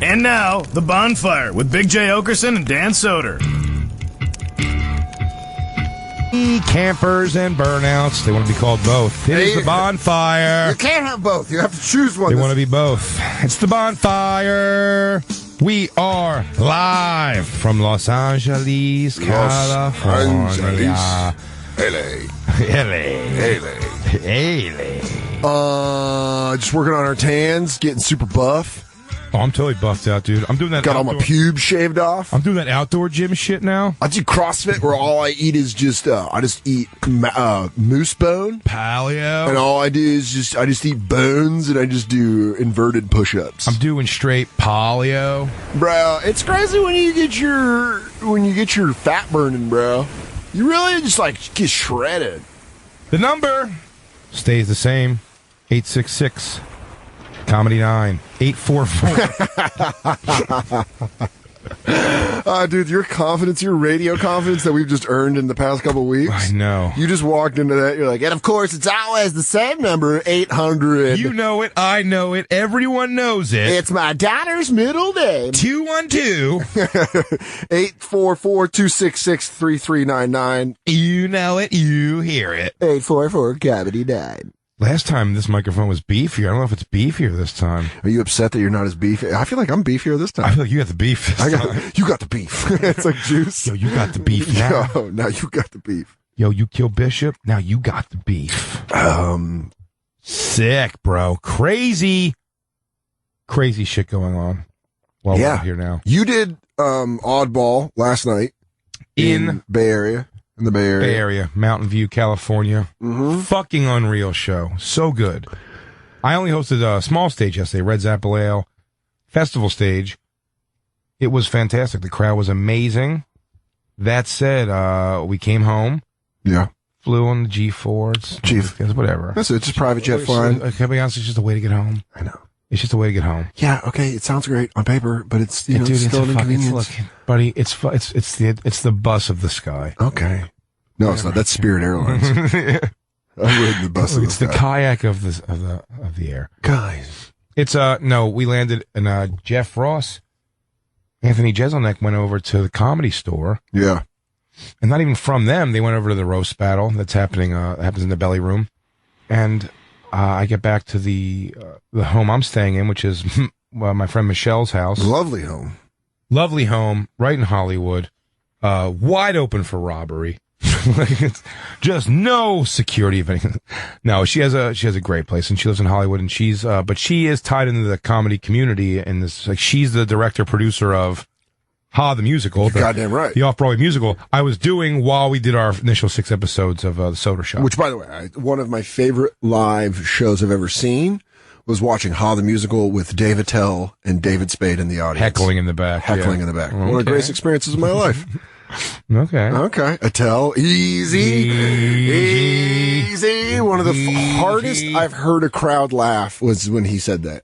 And now, The Bonfire with Big J. Oakerson and Dan Soder. Campers and burnouts. They want to be called both. It is The Bonfire. You can't have both. You have to choose one. They want to be both. It's The Bonfire. We are live from Los Angeles, California. LA. Just working on our tans, getting super buff. Oh, I'm totally buffed out, dude. I'm doing that. Got all my pubes shaved off. I'm doing that outdoor gym shit now. I do CrossFit where all I eat is just eat moose bone, paleo, and all I do is I just eat bones and I just do inverted push-ups. I'm doing straight paleo, bro. It's crazy when you get your fat burning, bro. You really just get shredded. The number stays the same. 866. Comedy 9, 844. Dude, your confidence, your radio confidence that we've just earned in the past couple weeks. I know. You just walked into that. You're like, and of course, it's always the same number, 800. You know it. I know it. Everyone knows it. It's my daughter's middle name. 212-844-266-3399. You know it. You hear it. 844 Comedy 9. Last time this microphone was beefier. I don't know if it's beefier this time. Are you upset that you're not as beefy? I feel like I'm beefier this time. I feel like you got the beef this time. You got the beef. It's like juice. Yo, you got the beef now. Yo, now you got the beef. Yo, you killed Bishop. Now you got the beef. Sick, bro. Crazy shit going on while we're here now. You did Oddball last night in Bay Area. In the Bay Area. Mountain View, California. Mm-hmm. Fucking unreal show. So good. I only hosted a small stage yesterday, Red Apple Ale Festival stage. It was fantastic. The crowd was amazing. That said, we came home. Yeah. Flew on the G4. It's whatever. That's it. It's just private jet flying. Can I be honest? It's just a way to get home. I know. It's just a way to get home. Yeah, okay, it sounds great on paper, but it's Dude, it's still an inconvenience. Buddy, it's the bus of the sky. Okay. No, it's not. That's Spirit Airlines. I've ridden the bus of the sky. It's the kayak of the air. Guys. It's no, we landed and Jeff Ross, Anthony Jeselnik went over to the Comedy Store. Yeah. And not even from them, they went over to the roast battle that's happening happens in the belly room. And I get back to the home I'm staying in, which is my friend Michelle's house. Lovely home, right in Hollywood, wide open for robbery. It's just no security of anything. No, she has a great place, and she lives in Hollywood, and but she is tied into the comedy community, and this she's the director producer of the musical. Goddamn right. The Off-Broadway musical I was doing while we did our initial 6 episodes of the Soder Show. Which, by the way, one of my favorite live shows I've ever seen was watching the musical with Dave Attell and David Spade in the audience. Heckling in the back. In the back. Okay. One of the greatest experiences of my life. Okay. Attell, easy. One of the hardest I've heard a crowd laugh was when he said that.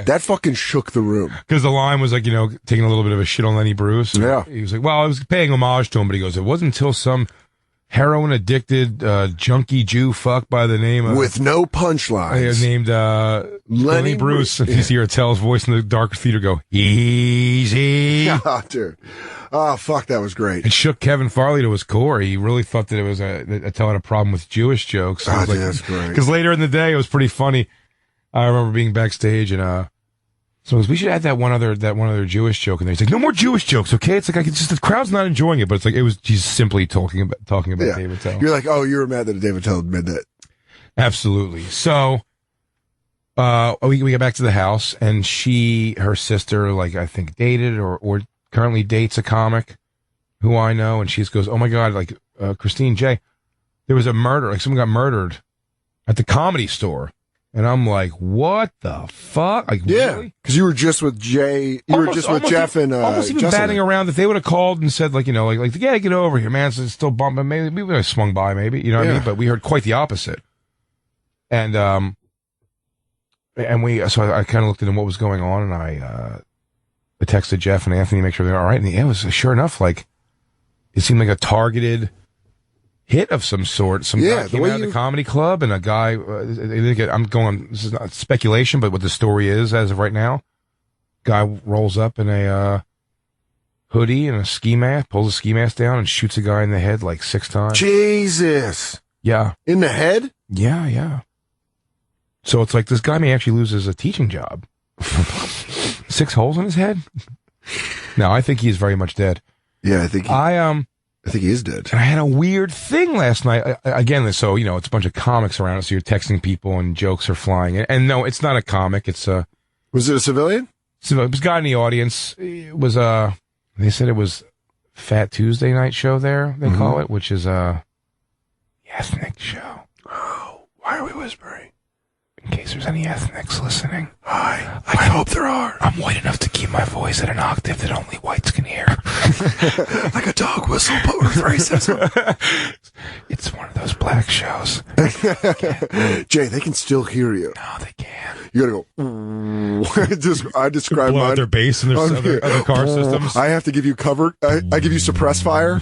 That fucking shook the room. Because the line was taking a little bit of a shit on Lenny Bruce. Yeah. He was like, well, I was paying homage to him, but he goes, it wasn't until some heroin addicted junkie Jew fuck by the name of with no punchlines named Lenny Bruce. And you see Attell's voice in the dark theater go, easy. Oh, dude. Oh, fuck, that was great. It shook Kevin Farley to his core. He really thought that it was Attell had a problem with Jewish jokes. Oh, dude, that's great. Because later in the day, it was pretty funny. I remember being backstage and so we should add that one other Jewish joke in there. He's like, no more Jewish jokes, okay? It's like the crowd's not enjoying it, but he's simply talking about Dave Attell. You're like, oh, you were mad that Dave Attell made that. Absolutely. So we get back to the house, and her sister, I think dated or currently dates a comic who I know, and she goes, oh my God, Christine J, there was a murder, someone got murdered at the Comedy Store. And I'm like, what the fuck? Really? Because you were just with Jay, Jeff and almost even Justin. batting around. If they would have called and said, yeah, get over here, man. It's still bumping. Maybe we would have swung by, maybe. You know what I mean? But we heard quite the opposite. And so I kind of looked into what was going on, and I texted Jeff and Anthony to make sure they're all right. And it was sure enough, it seemed like a targeted hit of some sort. Some guy came out of the comedy club, and a guy, I'm going, this is not speculation, but what the story is as of right now, Guy rolls up in a hoodie and a ski mask, pulls a ski mask down, and shoots a guy in the head like 6 times. Jesus. Yeah. In the head? Yeah. So it's like this guy may actually lose his teaching job. 6 holes in his head? No, I think he's very much dead. Yeah, I think he is dead. And I had a weird thing last night. Again, so, it's a bunch of comics around us. So you're texting people and jokes are flying. And no, it's not a comic. It's a... Was it a civilian? So it was a guy in the audience. It was, they said it was Fat Tuesday night show there, they call it, which is a ethnic show. Oh, why are we whispering? In case there's any ethnics listening. Hi. I hope there are. I'm white enough to keep my voice at an octave that only whites can hear. Like a dog whistle, but with racism. It's one of those black shows. Jay, they can still hear you. No, they can't. You gotta go. I describe blow mine. out their bass and their other car systems. I have to give you cover. I give you suppress fire.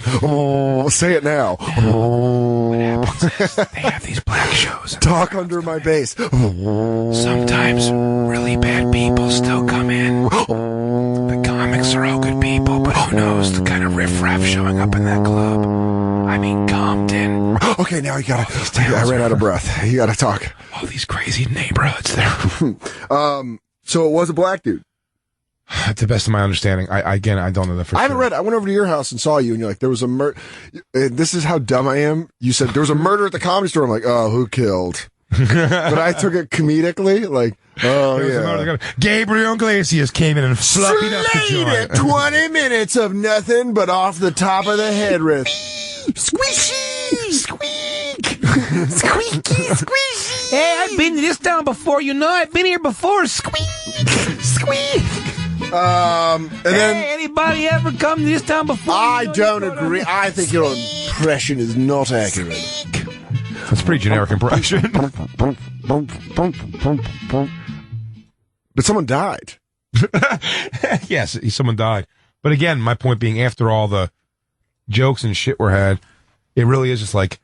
Say it now. What happens is they have these black shows. Talk under my bass. Sometimes really bad people still come in. The comics are all good people, but who knows the kind of riffraff showing up in that club. I mean, Compton. Okay, now you gotta. I ran out of breath. You gotta talk. All these crazy neighborhoods there. So it was a black dude. To the best of my understanding, I don't know that for sure. I haven't read it. I went over to your house and saw you, and you're like, there was a murder. This is how dumb I am. You said there was a murder at the Comedy Store. I'm like, oh, who killed? But I took it comedically, like, oh yeah. Gabriel Iglesias came in and fluffied up the joint. 20 minutes of nothing but off the top of the head riff. Squishy, squeak, squeaky, squishy. Hey, I've been to this town before. I've been here before. Squeak, squeak. And then anybody ever come to this town before? I don't agree. I think your impression is not accurate. That's a pretty generic impression. But someone died. Yes, someone died. But again, my point being, after all the jokes and shit were had, it really is just like,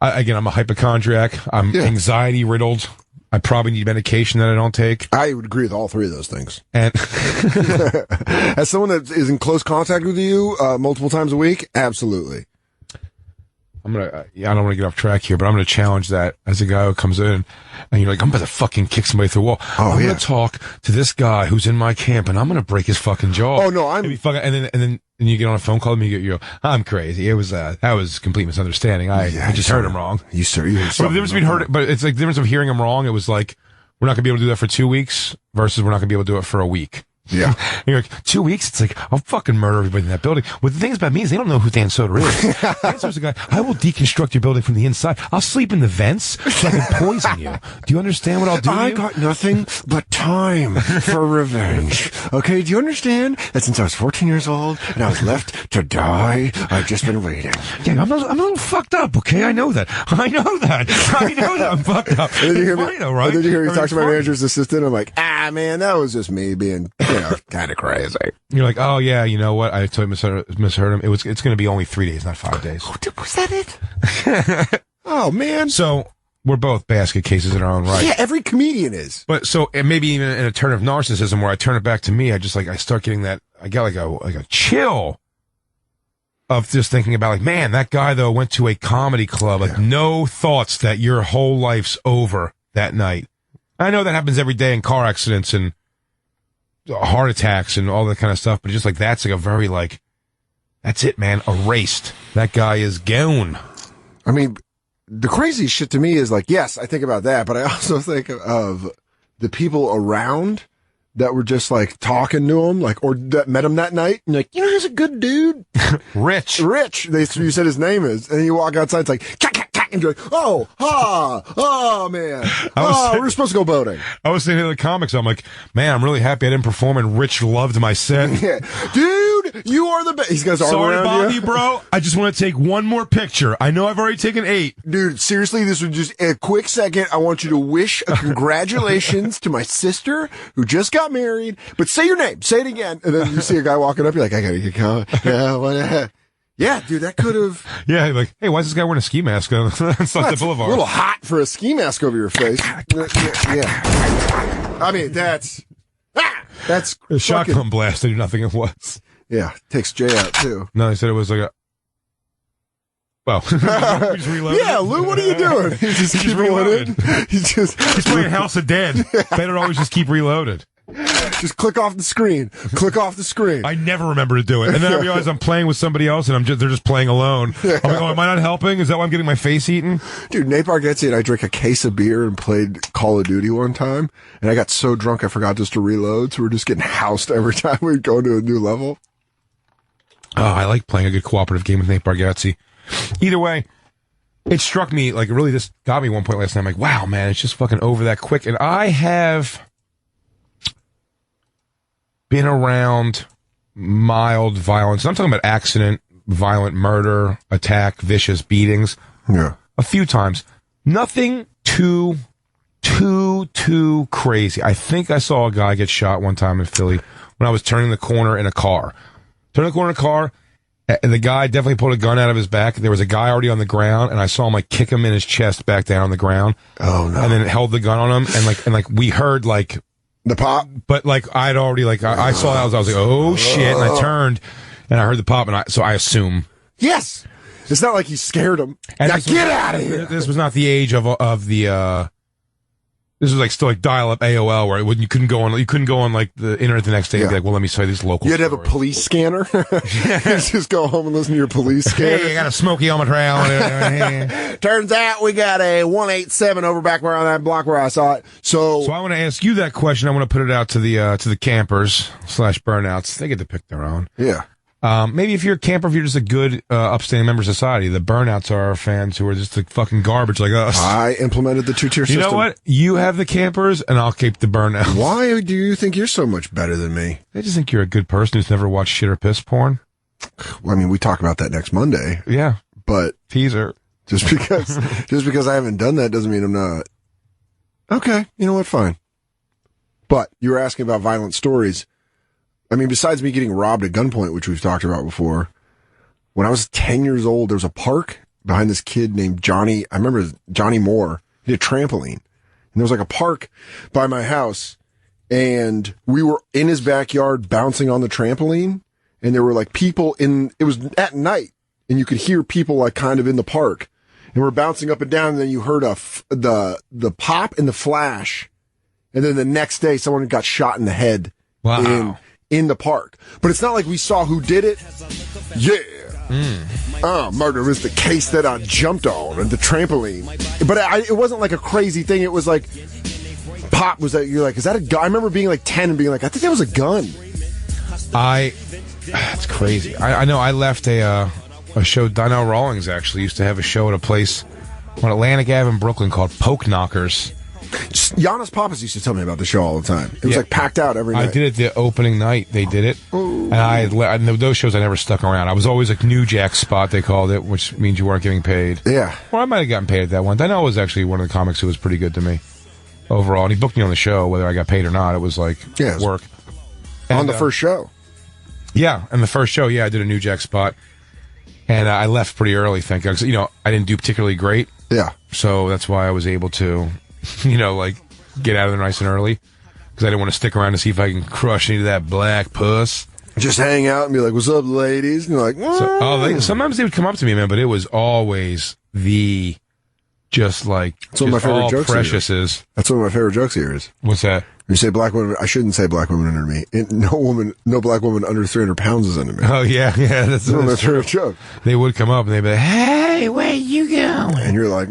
I'm a hypochondriac. I'm anxiety riddled. I probably need medication that I don't take. I would agree with all 3 of those things. And as someone that is in close contact with you multiple times a week, absolutely. I don't want to get off track here, but I'm going to challenge that as a guy who comes in and you're like, I'm about to fucking kick somebody through a wall. I'm going to talk to this guy who's in my camp and I'm going to break his fucking jaw. Oh no, and then you get on a phone call and you go, I'm crazy. It was, that was complete misunderstanding. I just heard him wrong. You heard but the difference between but it's like the difference of hearing him wrong. It was like, we're not going to be able to do that for 2 weeks versus we're not going to be able to do it for a week. Yeah. And you're like, 2 weeks? It's like, I'll fucking murder everybody in that building. Well, the thing is about me is they don't know who Dan Soder is. Dan Soder's a guy, I will deconstruct your building from the inside. I'll sleep in the vents so I can poison you. Do you understand what I'll do? I got nothing but time for revenge. Okay, do you understand that since I was 14 years old and I was left to die, I've just been waiting. Yeah, I'm a little fucked up, okay? I know that. I'm fucked up. And then you hear me, funny though, right? And then you hear me talk to my manager's assistant. I'm like, man, that was just me being, kind of crazy. You're like, oh yeah, you know what? I totally misheard him. It's going to be only 3 days, not 5 days. Was that it? Oh man. So we're both basket cases in our own right. Yeah, every comedian is. But so, and maybe even in a turn of narcissism where I turn it back to me, I start getting that, I got like a chill of just thinking about like, man, that guy though went to a comedy club, like no thoughts that your whole life's over that night. I know that happens every day in car accidents and heart attacks and all that kind of stuff, but just like that's like a very like, that's it, man, erased. That guy is gone. I mean, the crazy shit to me is like, yes, I think about that, but I also think of the people around that were just like talking to him, like, or that met him that night, and like, he's a good dude. Rich. You said his name is, and you walk outside, it's like, and you're like, man, we're supposed to go boating. I was saying to the comics, I'm like, man, I'm really happy I didn't perform and Rich loved my set. Yeah. Dude, you are the best. These guys are sorry, around Bobby, you. bro. I just want to take one more picture. I know I've already taken 8. Dude, seriously, this was just a quick second. I want you to wish a congratulations to my sister who just got married. But say your name. Say it again. And then you see a guy walking up. You're like, I gotta get going. Yeah, what? Yeah, dude, that could have. Yeah, like, hey, why is this guy wearing a ski mask on Sunset Boulevard? A little hot for a ski mask over your face. Yeah. I mean, that's. That's a shotgun fucking, blast. I knew nothing it was. yeah, takes Jay out too. No, they said it was like a. Well, we just reloaded. Yeah, Lou, what are you doing? He's just keep reloading. He's playing House of Dead. Better always just keep reloaded. Just click off the screen. Click off the screen. I never remember to do it, and then I realize I'm playing with somebody else, and they're just playing alone. I'm like, oh, am I not helping? Is that why I'm getting my face eaten? Dude, Nate Bargatze and I drank a case of beer and played Call of Duty one time, and I got so drunk I forgot just to reload, so we're just getting housed every time we go to a new level. Oh, I like playing a good cooperative game with Nate Bargatze. Either way, it struck me, like, it really just got me one point last night. I'm like, wow, man, it's just fucking over that quick. And I have been around mild violence. I'm talking about accident, violent murder, attack, vicious beatings. Yeah. A few times. Nothing too crazy. I think I saw a guy get shot one time in Philly when I was turning the corner in a car. Turning the corner in a car, and the guy definitely pulled a gun out of his back. There was a guy already on the ground, and I saw him like kick him in his chest back down on the ground. Oh no! And then held the gun on him, and we heard like the pop. But like I'd already like I saw that, I was like, oh shit, and I turned and I heard the pop, and so I assume yes, it's not like he scared him. And now get out of here. This was not the age of the. This was like still like dial-up AOL where you couldn't go on like the internet the next day and be like, well, let me tell you this local. You had to have a police scanner. Just go home and listen to your police scanner. Hey, I got a smoky on my trail. Turns out we got a 187 over back where on that block where I saw it. So I want to ask you that question. I want to put it out to the campers / burnouts. They get to pick their own. Yeah. Maybe if you're a camper, if you're just a good, upstanding member of society, the burnouts are our fans who are just like fucking garbage like us. I implemented the 2-tier system. You know what? You have the campers and I'll keep the burnouts. Why do you think you're so much better than me? They just think you're a good person who's never watched shit or piss porn. Well, I mean, we talk about that next Monday. Yeah. But teaser. Just because I haven't done that doesn't mean I'm not. Okay. You know what? Fine. But you were asking about violent stories. I mean, besides me getting robbed at gunpoint, which we've talked about before, when I was 10 years old, there was a park behind this kid named Johnny. I remember Johnny Moore. He had a trampoline. And there was like a park by my house. And we were in his backyard bouncing on the trampoline. And there were like people it was at night. And you could hear people like kind of in the park. And we're bouncing up and down. And then you heard the pop and the flash. And then the next day, someone got shot in the head. Wow. In the park. But it's not like we saw who did it. Yeah. Murder was the case that I jumped on and the trampoline. But it wasn't like a crazy thing. It was like, pop was that, you're like, is that a gun? I remember being like 10 and being like, I think that was a gun. It's crazy. I know I left a show, Donnell Rawlings actually used to have a show at a place on Atlantic Ave in Brooklyn called Poke Knockers. Giannis Papas used to tell me about the show all the time. It was like packed out every night. I did it the opening night. They did it. Ooh. And those shows I never stuck around. I was always like New Jack spot, they called it, which means you weren't getting paid. Yeah. Well, I might have gotten paid at that one. Donnell was actually one of the comics who was pretty good to me overall. And he booked me on the show, whether I got paid or not. It was like work. And, on the first show. Yeah. And the first show, I did a New Jack spot. And I left pretty early, thank God. 'Cause, I didn't do particularly great. Yeah. So that's why I was able to, like, get out of there nice and early. Because I didn't want to stick around to see if I can crush any of that black puss. Just hang out and be like, what's up, ladies? And you're like, sometimes they would come up to me, man, but it was always just like, that's one of my favorite jokes. Precious is. That's one of my favorite jokes here is. What's that? You say black women, I shouldn't say black women under me. No black woman under 300 pounds is under me. Oh, yeah. That's one of my favorite jokes. They would come up and they'd be like, hey, where you going? And you're like,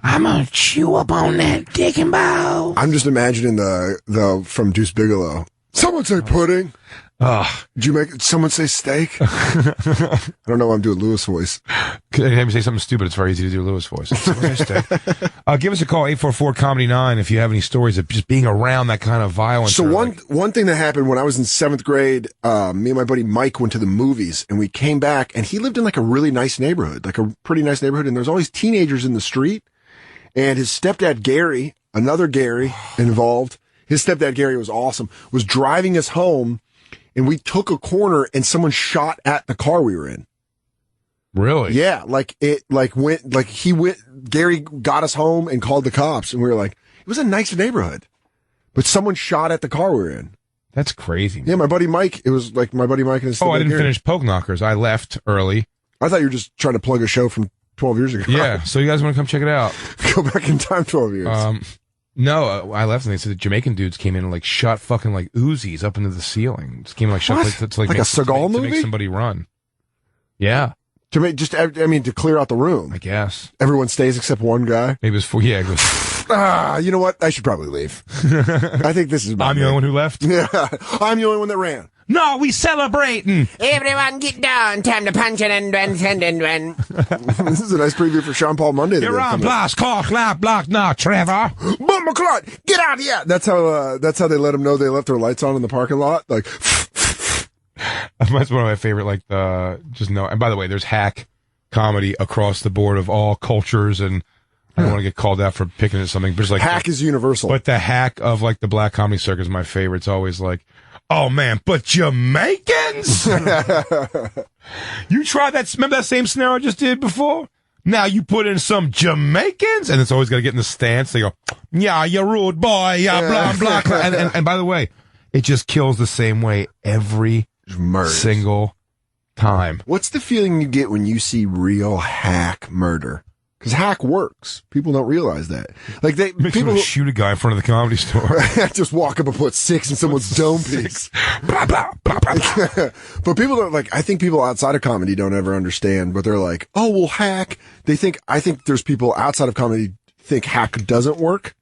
I'm going to chew up on that dick and ball. I'm just imagining the from Deuce Bigelow. Someone say pudding. Did someone say steak? I don't know why I'm doing Lewis voice. Anytime you say something stupid, it's very easy to do Lewis voice. Give us a call, 844-COMEDY-9, if you have any stories of just being around that kind of violence. So one thing that happened when I was in 7th grade, me and my buddy Mike went to the movies, and we came back, and he lived in like a really nice neighborhood, like a pretty nice neighborhood, and there's always teenagers in the street, and his stepdad Gary, another Gary involved, his stepdad Gary was awesome, was driving us home. And we took a corner and someone shot at the car we were in. Really? Yeah. Gary got us home and called the cops and we were like, it was a nice neighborhood, but someone shot at the car we were in. That's crazy. Yeah, my buddy Mike. It was like my buddy Mike and his. I didn't finish Poke Knockers. I left early. I thought you were just trying to plug a show from 12 years ago. Yeah, so you guys want to come check it out? Go back in time 12 years. No, I left and they said the Jamaican dudes came in and like shot fucking like Uzis up into the ceiling. Just came like shot What? to Like a Seagal to make movie? somebody run. Yeah, to make to clear out the room. I guess Everyone stays except one guy. maybe it was for it goes, You know what? I should probably leave. I think this is about I'm the me. only one who left. Yeah, I'm the only one that ran. No, we celebrating. Everyone get down. Time to punch it and run. This is a nice preview for Sean Paul Monday. You're on blast, call, clap, block, no, Trevor. Bummer Clot, get out of here! That's how they let them know they left their lights on in the parking lot. Like, That's one of my favorite. Like And by the way, there's hack comedy across the board of all cultures, and I don't want to get called out for picking at something, but it's like hack is universal. But the hack of like the black comedy circuit is my favorite. It's always like, oh man, but Jamaicans? You tried that? Remember that same scenario I just did before? Now you put in some Jamaicans, and it's always got to get in the stance. They go, yeah, you rude boy, yeah, blah, blah. And by the way, it just kills the same way every single time. What's the feeling you get when you see real hack murder? Because hack works. People don't realize that. Like People shoot a guy in front of the Comedy Store. just walk up and put 6 in someone's dome piece. Blah, blah, blah, blah, blah. But people don't I think people outside of comedy don't ever understand, but they're like, oh, well, hack. I think there's people outside of comedy think hack doesn't work.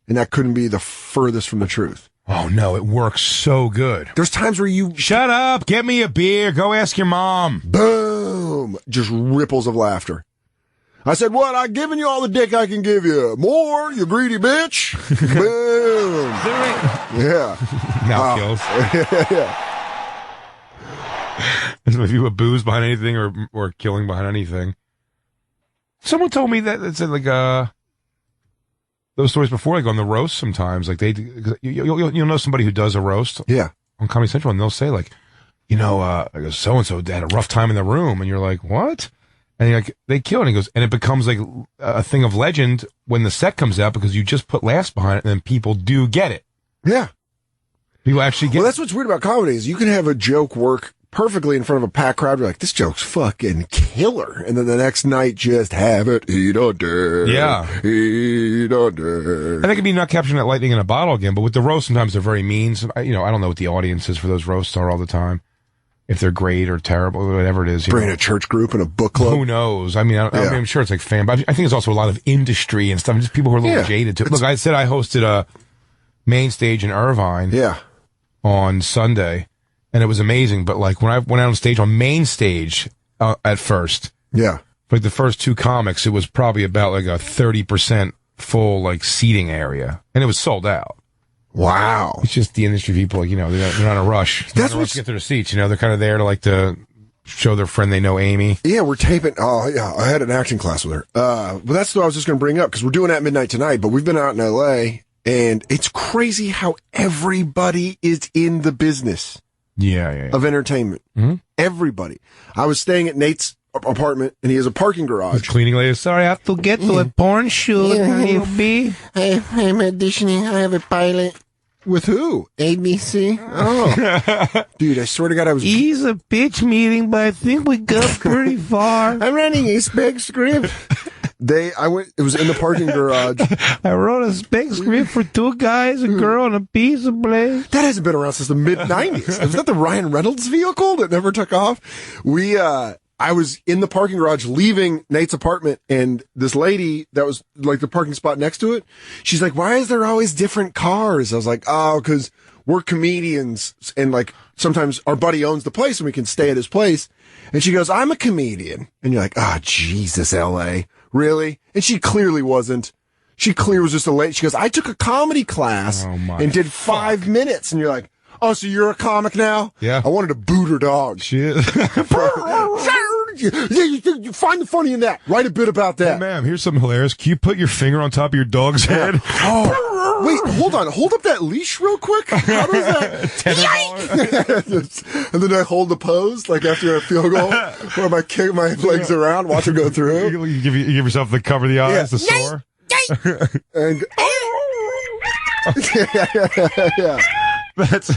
And that couldn't be the furthest from the truth. Oh no, it works so good. There's times where you shut up, get me a beer, go ask your mom. Boom. Just ripples of laughter. I said, what? I've given you all the dick I can give you. More, you greedy bitch. Boom. Yeah. Now kills. Yeah. If you abuse behind anything or killing behind anything. Someone told me that it said like those stories before, like on the roast sometimes, like you'll know somebody who does a roast. Yeah. On Comedy Central, and they'll say like, so-and-so had a rough time in the room, and you're like, what? And you're like, they kill it. And he goes, and it becomes like a thing of legend when the set comes out because you just put laughs behind it, and then people do get it. Yeah. People actually get it. Well, that's what's weird about comedy is you can have a joke work perfectly in front of a packed crowd. You're like, this joke's fucking killer. And then the next night, just have it. Eat a dirt. Yeah. Eat a dirt. And they can be not capturing that lightning in a bottle again, but with the roast, sometimes they're very mean. So, I don't know what the audiences for those roasts are all the time. If they're great or terrible, whatever it is. Bring a church group and a book club. Who knows? I mean, I'm sure it's like fan, but I think it's also a lot of industry and stuff. Just people who are a little jaded too. Look, I said I hosted a main stage in Irvine on Sunday, and it was amazing. But like when I went out on stage, on main stage at first, like the first 2 comics, it was probably about like a 30% full like seating area, and it was sold out. Wow. It's just the industry people, they're not in a rush. They're not in a rush to get to their seats, they're kind of there to show their friend they know Amy. Yeah, we're taping. Oh, yeah, I had an acting class with her. But that's what I was just going to bring up because we're doing that midnight tonight, but we've been out in L.A., and it's crazy how everybody is in the business of entertainment. Mm-hmm. Everybody. I was staying at Nate's apartment, and he has a parking garage. The cleaning lady, sorry, I have to get to a porn shoot. You'll be. I'm auditioning. I have a pilot. With who? ABC. Oh. Dude, I swear to God, He's a pitch meeting, but I think we got pretty far. I'm running a spec script. It was in the parking garage. I wrote a spec script for 2 guys, a girl, and a piece of blade. That hasn't been around since the mid-90s. Was that the Ryan Reynolds vehicle that never took off? I was in the parking garage leaving Nate's apartment, and this lady that was like the parking spot next to it, she's like, why is there always different cars? I was like, oh, because we're comedians, and like sometimes our buddy owns the place and we can stay at his place. And she goes, I'm a comedian. And you're like, oh, Jesus, L.A. Really? And she clearly wasn't. She clearly was just a lady. She goes, I took a comedy class and did 5 minutes. And you're like, oh, so you're a comic now? Yeah. I wanted to boot her dog. Shit. You find the funny in that. Write a bit about that. Hey, ma'am, here's something hilarious. Can you put your finger on top of your dog's head? Oh, wait, hold on. Hold up that leash real quick. How does that? And then I hold the pose, like after a field goal, where I kick my legs around, watch him go through. You give yourself the cover of the eyes, the sore. And, yeah. That's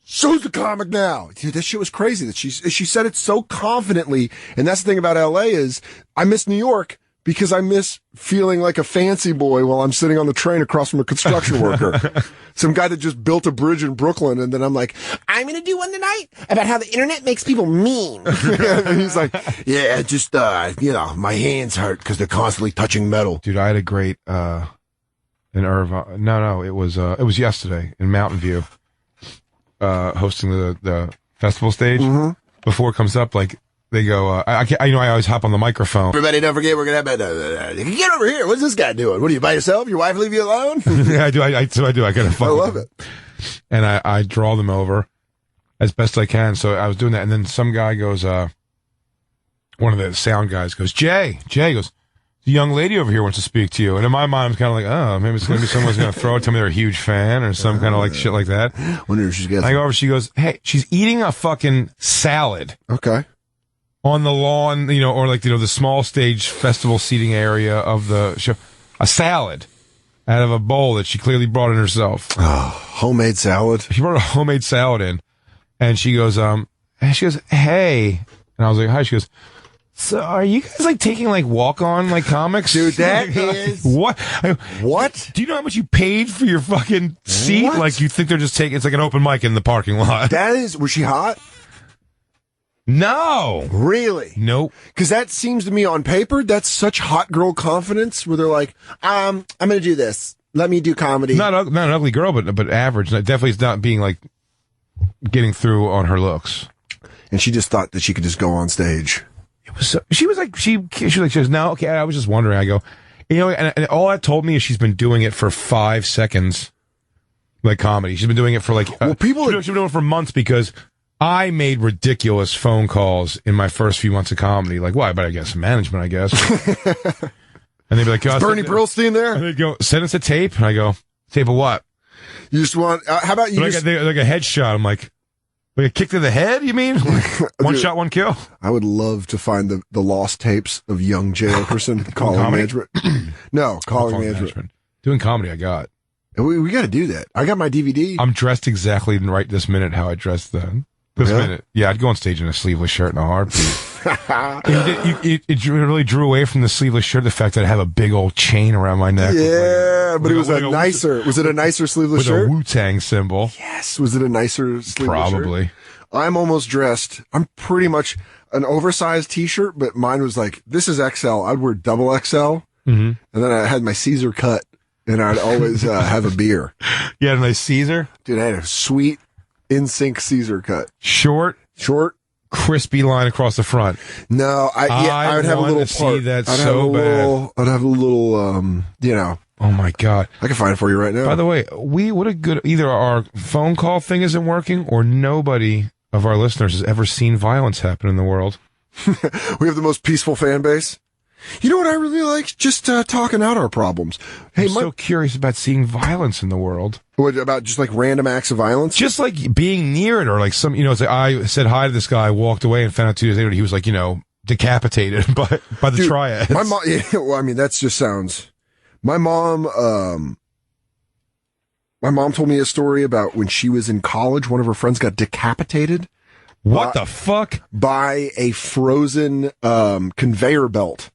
So's the comic now. Dude, that shit was crazy that she said it so confidently. And that's the thing about LA is I miss New York because I miss feeling like a fancy boy while I'm sitting on the train across from a construction worker. Some guy that just built a bridge in Brooklyn. And then I'm like, I'm going to do one tonight about how the internet makes people mean. And he's like, yeah, just, my hands hurt because they're constantly touching metal. dude. I had a great in Irvine. No, it was yesterday in Mountain View, hosting the festival stage. Before it comes up, like they go, I always hop on the microphone. Everybody, don't forget, we're going to have get over here. What's this guy doing? What are you, by yourself? Your wife leave you alone? Yeah, I do. I do. I gotta fuck. I love it. And I draw them over as best I can. So I was doing that, and then some guy goes, one of the sound guys goes, Jay goes, the young lady over here wants to speak to you. And in my mind, I'm kind of like, oh, maybe it's going to be someone's going to throw it, tell me they're a huge fan or some kind of like shit like that. Wonder if she's got. I go over, she goes, hey, she's eating a fucking salad Okay. on the lawn, or like, the small stage festival seating area of the show. A salad out of a bowl that she clearly brought in herself. Oh, homemade salad. She brought a homemade salad in, and she goes, hey. And I was like, hi. She goes, so are you guys like taking like walk-on like comics? Dude, that is what? what? Do you know how much you paid for your fucking seat? What? Like you think they're just taking? It's like an open mic in the parking lot. That is. Was she hot? No, Really? nope. Because that seems to me on paper, that's such hot girl confidence where they're like, I'm going to do this. Let me do comedy. Not an ugly girl, but average. Definitely is not being like getting through on her looks. And she just thought that she could just go on stage. It was. She was like she goes, no, okay. I was just wondering. I go, and all that told me is she's been doing it for 5 seconds, like comedy. She's been doing it for like Well, people she's been doing it for months because I made ridiculous phone calls in my first few months of comedy. Like, why? But I guess management, I guess. And they'd be like, Bernie Brillstein there? And they'd go, send us a tape. And I go, tape of what? You just want, how about you Like, just, like a headshot. I'm like a kick to the head, you mean? One shot, one kill? I would love to find the lost tapes of young Jay Oakerson calling comedy? management. No, calling management. Doing comedy, I got. We got to do that. I got my DVD. I'm dressed exactly right this minute how I dressed then. This Really? minute. Yeah, I'd go on stage in a sleeveless shirt and a heartbeat. It really drew away from the sleeveless shirt the fact that I have a big old chain around my neck. Yeah, but it was with a a nicer. Was it a nicer sleeveless with shirt? a Wu-Tang symbol. Yes. Was it a nicer sleeveless shirt? Probably. I'm almost dressed. I'm pretty much an oversized t-shirt, but mine was like, this is XL. I'd wear double XL. Mm-hmm. And then I had my Caesar cut and I'd always have a beer. You had a nice Caesar? Dude, I had a sweet in sync Caesar cut. Short, crispy line across the front. No, I would have a want little to part. see that I'd so have a little, I'd have a little, Oh my God. I can find it for you right now. By the way, either our phone call thing isn't working or nobody of our listeners has ever seen violence happen in the world. We have the most peaceful fan base. You know what I really like? Just talking out our problems. Hey, I'm so curious about seeing violence in the world. What about just like random acts of violence? Just like being near it, or like some, it's like I said hi to this guy, walked away, and found out 2 days later he was like, decapitated by the triads. My mom. Yeah, well, I mean, that just sounds. My mom. My mom told me a story about when she was in college. One of her friends got decapitated. What the fuck? By a frozen conveyor belt.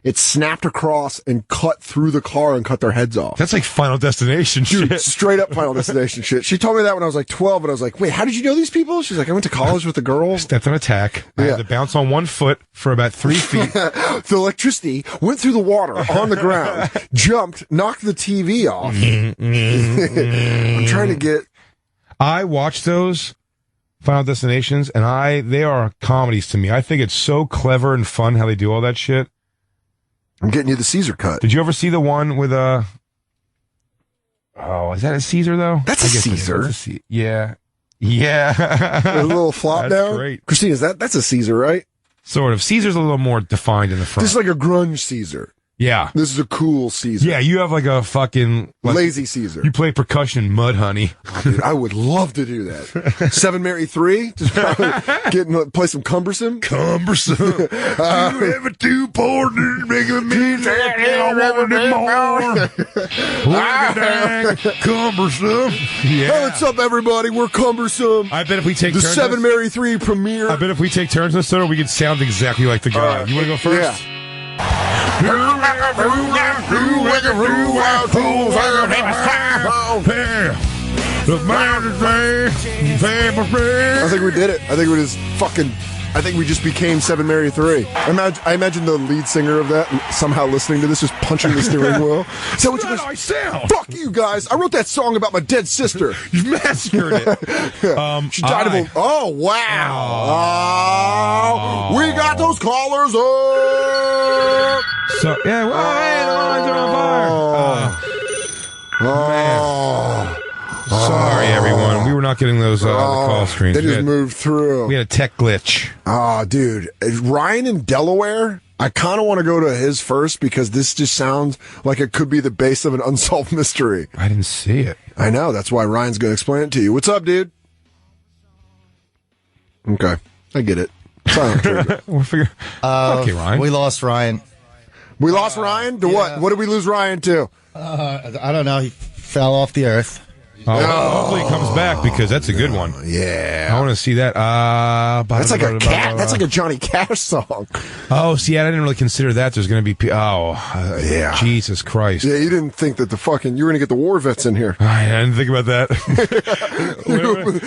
It snapped across and cut through the car and cut their heads off. That's like Final Destination Dude, shit. straight up Final Destination shit. She told me that when I was like 12, and I was like, wait, how did you know these people? She's like, I went to college with the girl. Stepped on attack. I had to bounce on 1 foot for about 3 feet. The electricity went through the water on the ground, jumped, knocked the TV off. I'm trying to get... I watch those Final Destinations, and they are comedies to me. I think it's so clever and fun how they do all that shit. I'm getting you the Caesar cut. Did you ever see the one with is that a Caesar though? That's a Caesar. Yeah. A little flop That's down. great. Christine, that's a Caesar, right? Sort of. Caesar's a little more defined in the front. This is like a grunge Caesar. Yeah. This is a cool Caesar. Yeah, you have like a fucking... Like, lazy Caesar. You play percussion in Mud Honey. Oh, dude, I would love to do that. 7 Mary 3? Just play some cumbersome? Cumbersome. You have a 2 partners making me I want it more. Cumbersome. Yeah. Hey, what's up, everybody? We're cumbersome. I bet if we take the turns... 7 Mary 3 premiere. I bet if we take turns in the Soder, we could sound exactly like the guy. You want to go first? Yeah. I think we did it. I think we just fucking... I think we just became 7 Mary 3. I imagine the lead singer of that somehow listening to this just punching the steering wheel. Is that what you I sound? Fuck you guys. I wrote that song about my dead sister. You massacred it. She died of a... Oh, wow. Oh, we got those callers up. So, yeah, well, hey, the lines are on fire. Man. Sorry, everyone. We were not getting those the call screens. They just moved through. We had a tech glitch. Oh, dude. Ryan in Delaware, I kind of want to go to his first because this just sounds like it could be the base of an unsolved mystery. I didn't see it. I know. That's why Ryan's going to explain it to you. What's up, dude? Okay. I get it. Silent treatment. Okay, Ryan. We lost Ryan. We lost Ryan? To what? What did we lose Ryan to? I don't know. He fell off the earth. Hopefully he comes back because that's a good one. Yeah. I want to see that. That's like a cat. That's like a Johnny Cash song. Oh, see, I didn't really consider that. There's going to be... yeah. Jesus Christ. Yeah, you didn't think that you were going to get the war vets in here. I didn't think about that.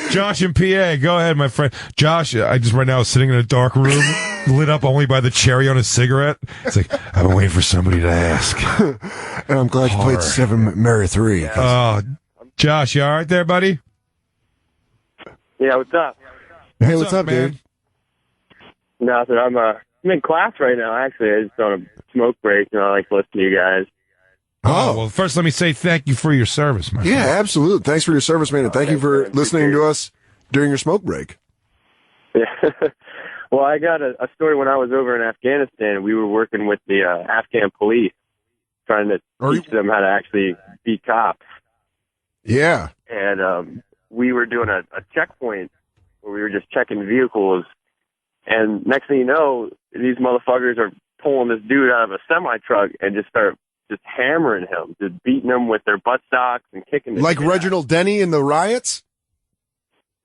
Josh in PA, go ahead, my friend. Josh, I just right now is sitting in a dark room, lit up only by the cherry on a cigarette. It's like, I've been waiting for somebody to ask. And I'm glad you played 7 Mary 3. Oh, Josh, you all right there, buddy? Yeah, what's up? Hey, what's up, man? dude? Nothing. I'm in class right now, actually. I just on a smoke break, and I like to listen to you guys. Oh, well, first let me say thank you for your service, my friend. Yeah, absolutely. Thanks for your service, man, and thank you for listening to us during your smoke break. Yeah. Well, I got a story when I was over in Afghanistan. We were working with the Afghan police, trying to teach them how to actually be cops. Yeah. And we were doing a checkpoint where we were just checking vehicles. And next thing you know, these motherfuckers are pulling this dude out of a semi-truck and just start just hammering him, just beating him with their butt stocks and kicking him. Like Reginald Denny in the riots?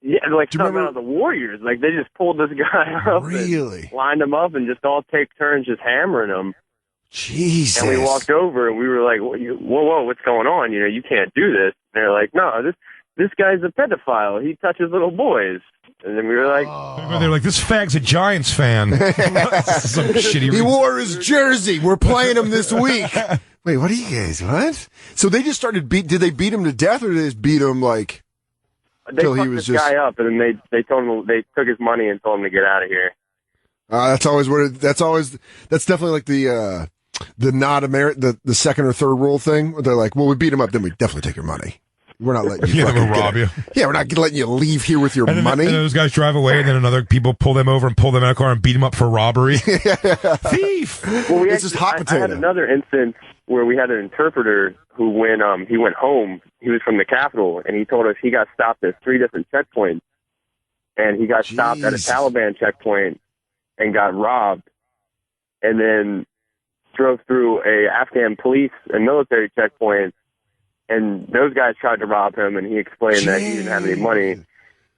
Yeah, like some out of the Warriors. Like, they just pulled this guy up Really? and lined him up and just all take turns just hammering him. Jesus. And we walked over and we were like, whoa, what's going on? You know, you can't do this. And they're like, no, this guy's a pedophile. He touches little boys. And then we were like... They're like, this fag's a Giants fan. Some shitty... He wore his jersey. We're playing him this week. Wait, what are you guys? What? So they just started did they beat him to death or did they just beat him like... They fucked this guy up and then they told him, they took his money and told him to get out of here. That's definitely like the second or third rule thing. Where they're like, well, we beat him up, then we definitely take your money. We're not letting you we'll rob you. Yeah, we're not letting you leave here with your money. And those guys drive away, and then another people pull them over and pull them out of the car and beat them up for robbery. Thief! Well, it's just hot potato. I had another instance where we had an interpreter who, when he went home, he was from the Capitol, and he told us he got stopped at 3 different checkpoints. And he got stopped at a Taliban checkpoint and got robbed. And then drove through a Afghan police and military checkpoint, and those guys tried to rob him, and he explained that he didn't have any money,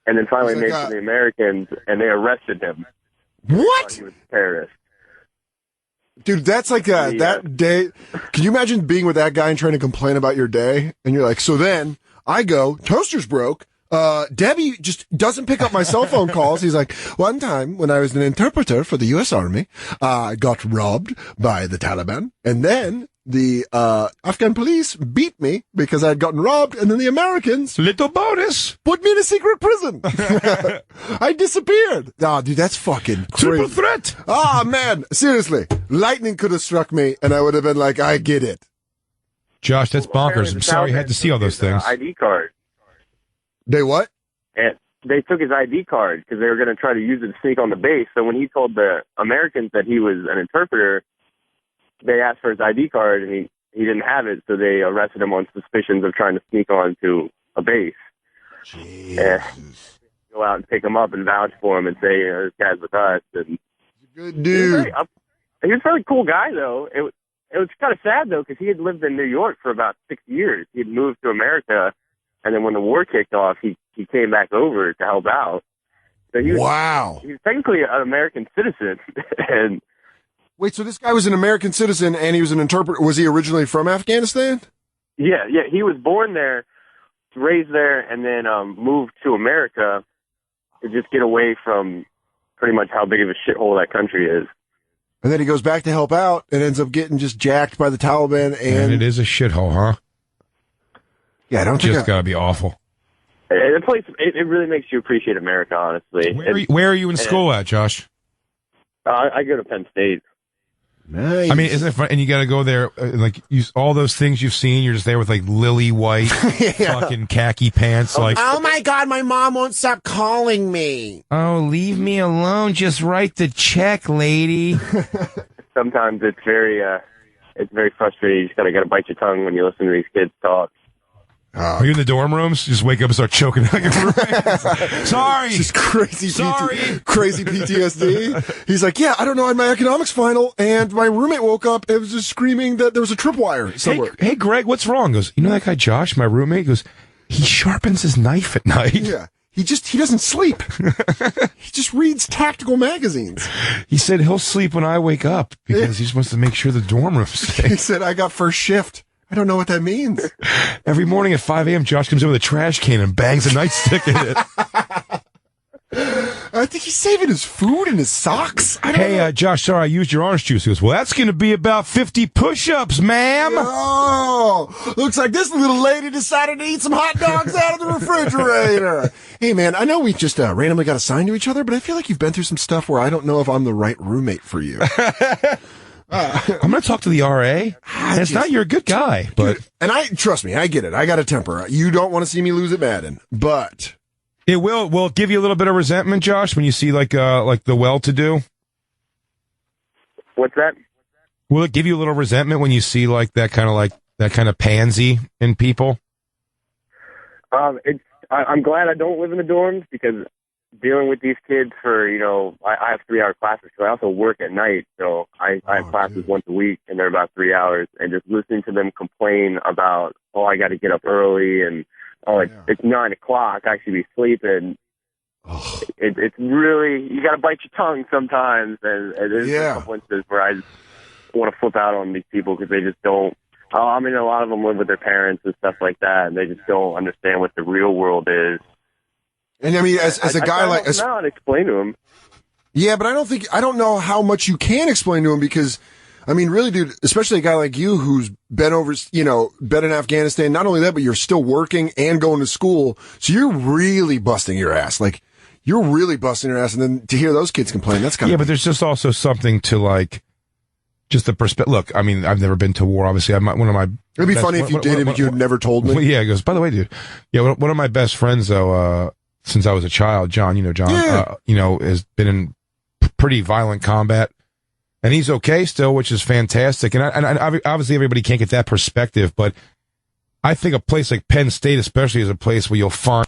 and then finally made it to the Americans, and they arrested him. What? He was a terrorist. Dude, that's like that day. Can you imagine being with that guy and trying to complain about your day? And you're like, so then I go, toaster's broke. Debbie just doesn't pick up my cell phone calls. He's like, one time when I was an interpreter for the U.S. Army, I got robbed by the Taliban, and then the Afghan police beat me because I had gotten robbed, and then the Americans, little bonus, put me in a secret prison. I disappeared. Oh, dude, that's fucking crazy. Triple threat. Oh, man, seriously, lightning could have struck me, and I would have been like, I get it. Josh, that's bonkers. I'm sorry you had to see all those things. ID card. They what? And they took his ID card because they were going to try to use it to sneak on the base. So when he told the Americans that he was an interpreter, they asked for his ID card, and he didn't have it, so they arrested him on suspicions of trying to sneak onto a base. Jesus. And go out and pick him up and vouch for him and say, this guy's with us. And Good dude. he was a really cool guy, though. It was kind of sad, though, because he had lived in New York for about 6 years. He had moved to America, and then when the war kicked off, he came back over to help out. So he was technically an American citizen. And Wait, so this guy was an American citizen and he was an interpreter. Was he originally from Afghanistan? yeah, he was born there, raised there, and then moved to America to just get away from pretty much how big of a shithole that country is. And then he goes back to help out and ends up getting just jacked by the Taliban. And it is a shithole, huh? Yeah, I don't think just gotta be awful. The place, it really makes you appreciate America, honestly. Where are you in school at, Josh? I go to Penn State. Nice. I mean, isn't it fun? And you got to go there, all those things you've seen. You're just there with lily white, fucking khaki pants. Oh my God, my mom won't stop calling me. Oh, leave me alone. Just write the check, lady. Sometimes it's very frustrating. You just gotta bite your tongue when you listen to these kids talk. Are you in the dorm rooms? Just wake up and start choking out your roommate. Sorry. Just crazy crazy PTSD. He's like, yeah, I don't know. I had my economics final, and my roommate woke up and was just screaming that there was a tripwire somewhere. Hey, Greg, what's wrong? Goes, you know that guy Josh, my roommate? Goes, he sharpens his knife at night. Yeah. He doesn't sleep. He just reads tactical magazines. He said he'll sleep when I wake up because he just wants to make sure the dorm room's safe. He said, I got first shift. I don't know what that means. Every morning at 5 a.m., Josh comes in with a trash can and bangs a nightstick in it. I think he's saving his food and his socks. Hey, Josh, sorry, I used your orange juice. He goes, well, that's going to be about 50 push-ups, ma'am. Oh, looks like this little lady decided to eat some hot dogs out of the refrigerator. Hey, man, I know we just randomly got assigned to each other, but I feel like you've been through some stuff where I don't know if I'm the right roommate for you. I'm going to talk to the RA. And it's not you're a good guy, but and trust me, I get it. I got a temper. You don't want to see me lose at Madden, but it will give you a little bit of resentment, Josh, when you see like the well-to-do. What's that? Will it give you a little resentment when you see that kind of pansy in people? I'm glad I don't live in the dorms because dealing with these kids for, I have 3-hour classes, so I also work at night, so I have classes once a week, and they're about 3 hours, and just listening to them complain about, I got to get up early, and, it's 9 o'clock, I should be sleeping. Oh. It's really, you got to bite your tongue sometimes, and there's a couple instances where I just want to flip out on these people because they just don't, a lot of them live with their parents and stuff like that, and they just don't understand what the real world is. And I mean, as a guy like, now I'd explain to him. Yeah, but I don't know how much you can explain to him because, I mean, really, dude, especially a guy like you who's been been in Afghanistan. Not only that, but you're still working and going to school. So you're really busting your ass. You're really busting your ass. And then to hear those kids complain, that's kind of. Yeah, but there's just also something to just the perspective. Look, I mean, I've never been to war. Obviously, it'd be funny if you did, if you had never told me. Yeah, he goes, by the way, dude. Yeah, one of my best friends, though, since I was a child, John, has been in pretty violent combat, and he's okay still, which is fantastic. And obviously everybody can't get that perspective, but I think a place like Penn State, especially, is a place where you'll find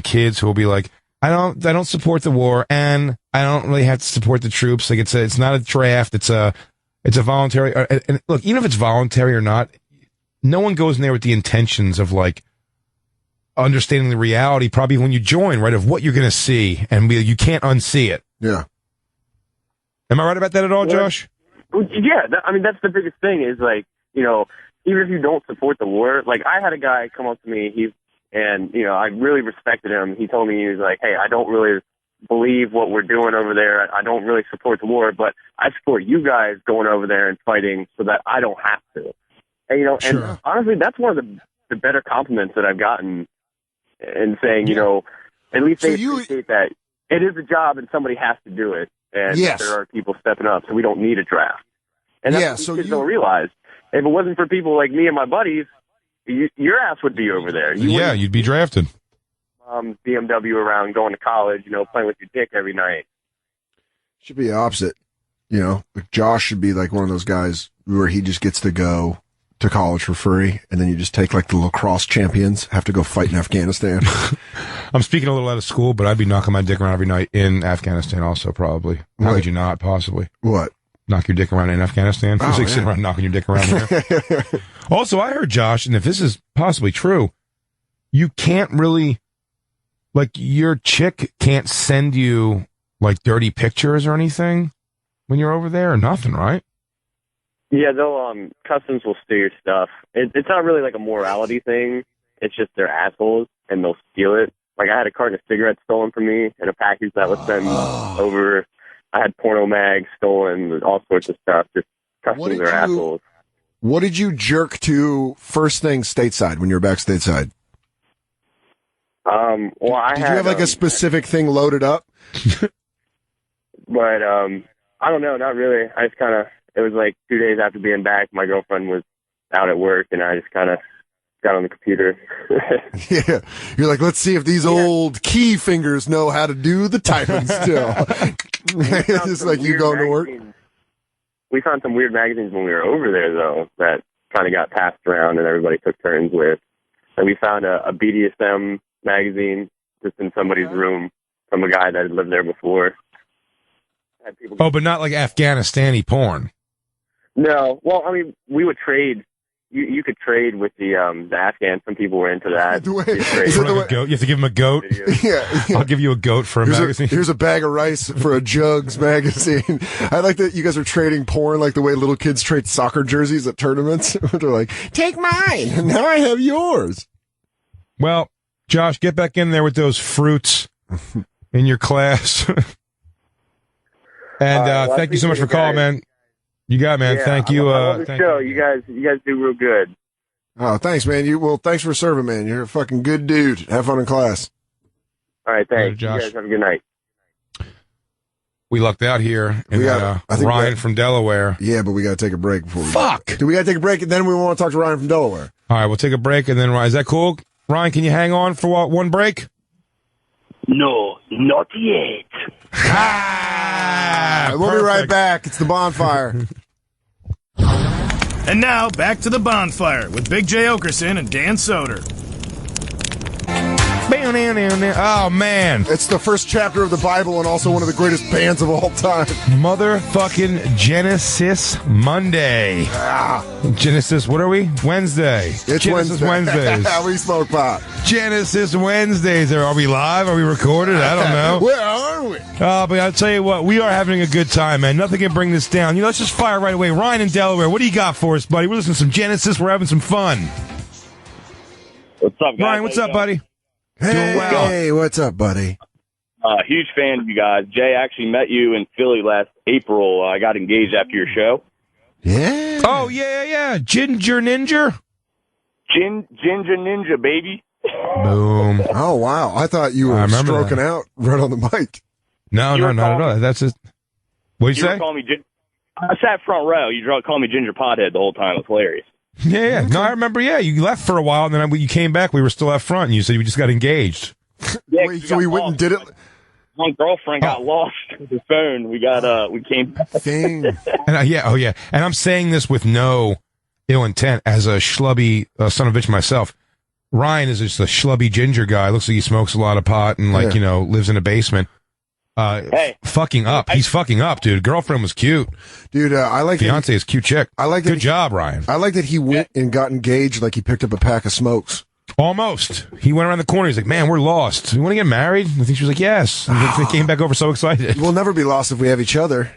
kids who will be like, I don't support the war, and I don't really have to support the troops. It's not a draft. It's a voluntary. And look, even if it's voluntary or not, no one goes in there with the intentions of understanding the reality, probably when you join, right, of what you're going to see, and you can't unsee it. Yeah. Am I right about that at all, Josh? Yeah, that's the biggest thing is, even if you don't support the war, I had a guy come up to me, I really respected him. He told me, he was like, hey, I don't really believe what we're doing over there. I don't really support the war, but I support you guys going over there and fighting so that I don't have to. And, sure. And honestly, that's one of the better compliments that I've gotten. And saying, at least they appreciate that it is a job and somebody has to do it. And there are people stepping up, so we don't need a draft. And that's what kids don't realize. If it wasn't for people like me and my buddies, your ass would be over there. You'd be drafted. BMW around, going to college, playing with your dick every night. Should be the opposite. You know, like Josh should be like one of those guys where he just gets to go to college for free, and then you just take like the lacrosse champions have to go fight in Afghanistan. I'm speaking a little out of school, but I'd be knocking my dick around every night in Afghanistan also, probably. How could you not, possibly? What? Knock your dick around in Afghanistan? Oh, It's like yeah. sitting around knocking your dick around here. Also, I heard, Josh, and if this is possibly true, you can't really, like, your chick can't send you, like, dirty pictures or anything when you're over there or nothing, right? Yeah, they'll customs will steal your stuff. It's not really like a morality thing. It's just they're assholes and they'll steal it. Like I had a carton of cigarettes stolen from me and a package that was sent over. I had porno mags stolen, all sorts of stuff. Just customs are assholes. What did you jerk to first thing stateside when you were back stateside? Well, Did you have like a specific thing loaded up? But I don't know, not really. I just kind of. It was like 2 days after being back, my girlfriend was out at work, and I just kind of got on the computer. Yeah. You're like, let's see if these old key fingers know how to do the typing still. It's just like you going to work. We found some weird magazines when we were over there, though, that kind of got passed around and everybody took turns with. And we found a BDSM magazine just in somebody's room from a guy that had lived there before. Had people Oh, but not like Afghanistani porn. No, well, I mean, we would trade. You could trade with the Afghans. Some people were into that. You have to give him a goat. Yeah. I'll give you a goat for a magazine. Here's a bag of rice for a Jugs magazine. I like that you guys are trading porn like the way little kids trade soccer jerseys at tournaments. They're like, take mine, and now I have yours. Well, Josh, get back in there with those fruits in your class. And thank you so much for calling, man. You got it, man. Yeah, thank you. I love the show. You guys do real good. Oh, thanks, man. Thanks for serving, man. You're a fucking good dude. Have fun in class. All right, thanks. Later, Josh. You guys have a good night. We lucked out here. And Ryan from Delaware. Yeah, but we got to take a break before we. Fuck. Do we got to take a break and then we want to talk to Ryan from Delaware? All right, we'll take a break and then Ryan. Is that cool? Ryan, can you hang on for one break? No, not yet. We'll be right back. It's the Bonfire. And now, back to the Bonfire with Big J. Oakerson and Dan Soder. Oh, man. It's the first chapter of the Bible and also one of the greatest bands of all time. Motherfucking Genesis Monday. Genesis, what are we? Wednesday. It's Genesis Wednesdays. We smoke pot. Genesis Wednesdays. Are we live? Are we recorded? I don't know. Where are we? But I'll tell you what, we are having a good time, man. Nothing can bring this down. Let's just fire right away. Ryan in Delaware, what do you got for us, buddy? We're listening to some Genesis. We're having some fun. What's up, guys? Ryan, what's up, buddy? Hey, what's up, buddy? Huge fan of you guys. Jay, I actually met you in Philly last April. I got engaged after your show. Yeah. Oh, yeah. Ginger Ninja? Ginger Ninja, baby. Boom. Oh, wow. I thought you were stroking out right on the mic. No, not at all. That's it. What'd you say? I sat front row. You called me Ginger Pothead the whole time. It was hilarious. Yeah. No, I remember, you left for a while, and then you came back. We were still up front, and you said you just got engaged. Yeah, Wait, so we went and did it? My girlfriend got lost with the phone. We came back. Thing. And And I'm saying this with no ill intent as a schlubby son of a bitch myself. Ryan is just a schlubby ginger guy. Looks like he smokes a lot of pot and lives in a basement. Fucking up. He's fucking up, dude. Girlfriend was cute. Dude, I like fiance is cute chick. I like Good job, Ryan. I like that he went and got engaged like he picked up a pack of smokes. Almost. He went around the corner. He's like, man, we're lost. You want to get married? I think she was like, yes. And they came back over so excited. We'll never be lost if we have each other.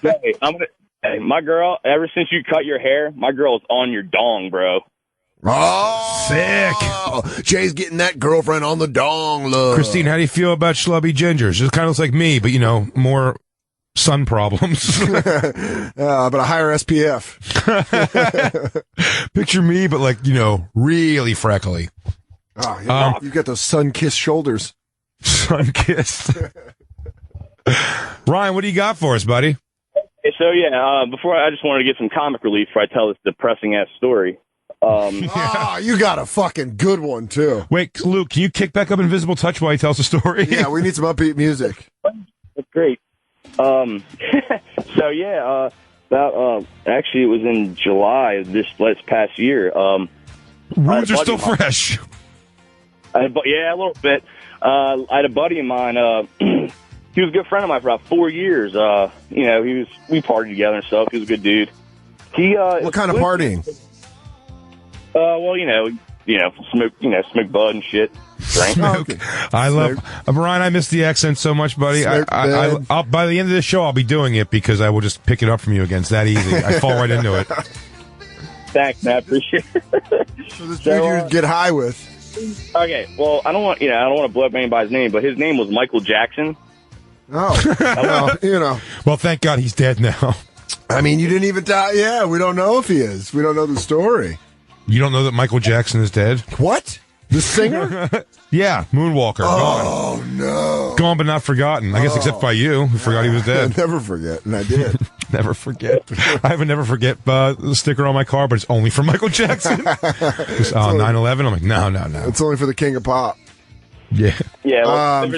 Hey, my girl, ever since you cut your hair, my girl is on your dong, bro. Oh, sick. Jay's getting that girlfriend on the dong, love. Christine, how do you feel about schlubby gingers? Just kind of looks like me, but, more sun problems. But a higher SPF. Picture me, but really freckly. Oh, yeah. You got those sun-kissed shoulders. Sun-kissed. Ryan, what do you got for us, buddy? So, before I just wanted to get some comic relief before I tell this depressing-ass story. You got a fucking good one, too. Wait, Luke, can you kick back up Invisible Touch while he tells the story? Yeah, we need some upbeat music. That's great. So yeah, about actually it was in July of this past year. Wounds are still fresh. Yeah, a little bit. I had a buddy of mine. He was a good friend of mine for about 4 years. We partied together and stuff. He was a good dude. What kind of partying? Smoke bud and shit. Drink. Okay. I love Brian. I miss the accent so much, buddy. I'll by the end of the show, I'll be doing it because I will just pick it up from you again. It's that easy. I fall right into it. Thanks, man. I appreciate it. So this dude you'd get high with. Okay, well, I don't want to blow up anybody's name, but his name was Michael Jackson. Oh, well, Well, thank God he's dead now. I mean, you didn't even die. Yeah, we don't know if he is. We don't know the story. You don't know that Michael Jackson is dead? What? The singer? Yeah, Moonwalker. Oh, no. Gone but not forgotten. I guess except by you, who forgot he was dead. Never forget, and I did. Never forget. I have a never forget sticker on my car, but it's only for Michael Jackson. 9/11. I'm like, no. It's only for the king of pop. Yeah. Yeah.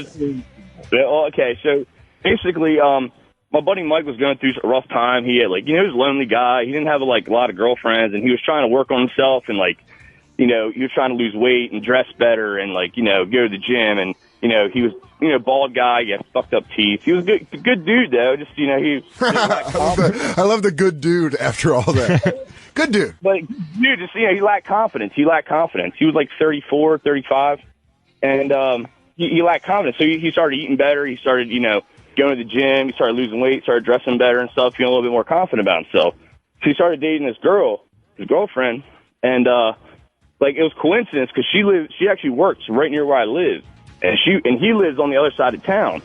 Okay, so basically, my buddy Mike was going through a rough time. He had he was a lonely guy. He didn't have a lot of girlfriends, and he was trying to work on himself and he was trying to lose weight and dress better and go to the gym. And he was bald guy, he had fucked up teeth. He was a good dude though. Just he was I love the good dude after all that. Good dude. But dude, just he lacked confidence. He was 34, 35, and he lacked confidence. So he started eating better. He started going to the gym. He started losing weight. Started dressing better and stuff. Feeling a little bit more confident about himself. So he started dating this girl, his girlfriend, and it was coincidence because she actually works right near where I live, and he lives on the other side of town.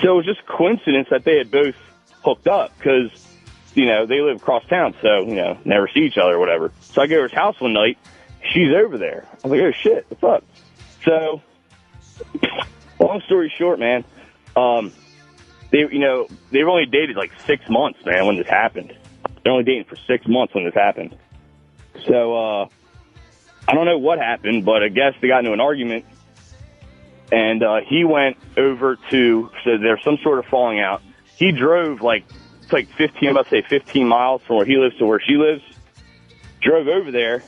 So it was just coincidence that they had both hooked up because they live across town, so never see each other or whatever. So I go to his house one night. She's over there. I was like, oh shit, what's up? So long story short, man, they've only dated 6 months, man, when this happened. They're only dating for 6 months when this happened. So I don't know what happened, but I guess they got into an argument, and he went over so there's some sort of falling out. He drove 15 miles from where he lives to where she lives. Drove over there.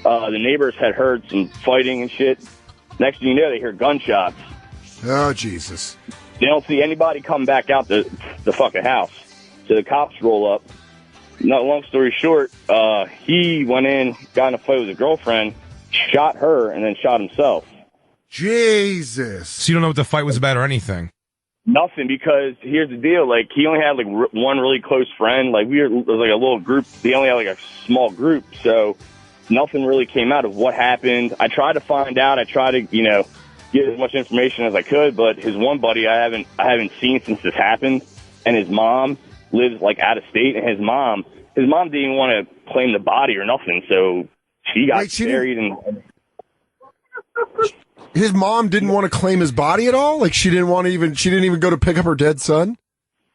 The neighbors had heard some fighting and shit. Next thing you know, they hear gunshots. Oh, Jesus. They don't see anybody come back out the fucking house. So the cops roll up. Long story short, he went in, got in a fight with his girlfriend, shot her, and then shot himself. Jesus. So you don't know what the fight was about or anything? Nothing, because here's the deal. He only had, one really close friend. It was a little group. They only had, a small group. So nothing really came out of what happened. I tried to find out. I tried to, get as much information as I could, but his one buddy I haven't seen since this happened, and his mom lives out of state, and his mom didn't even want to claim the body or nothing, so she got buried. And his mom didn't want to claim his body at all. She didn't even go to pick up her dead son.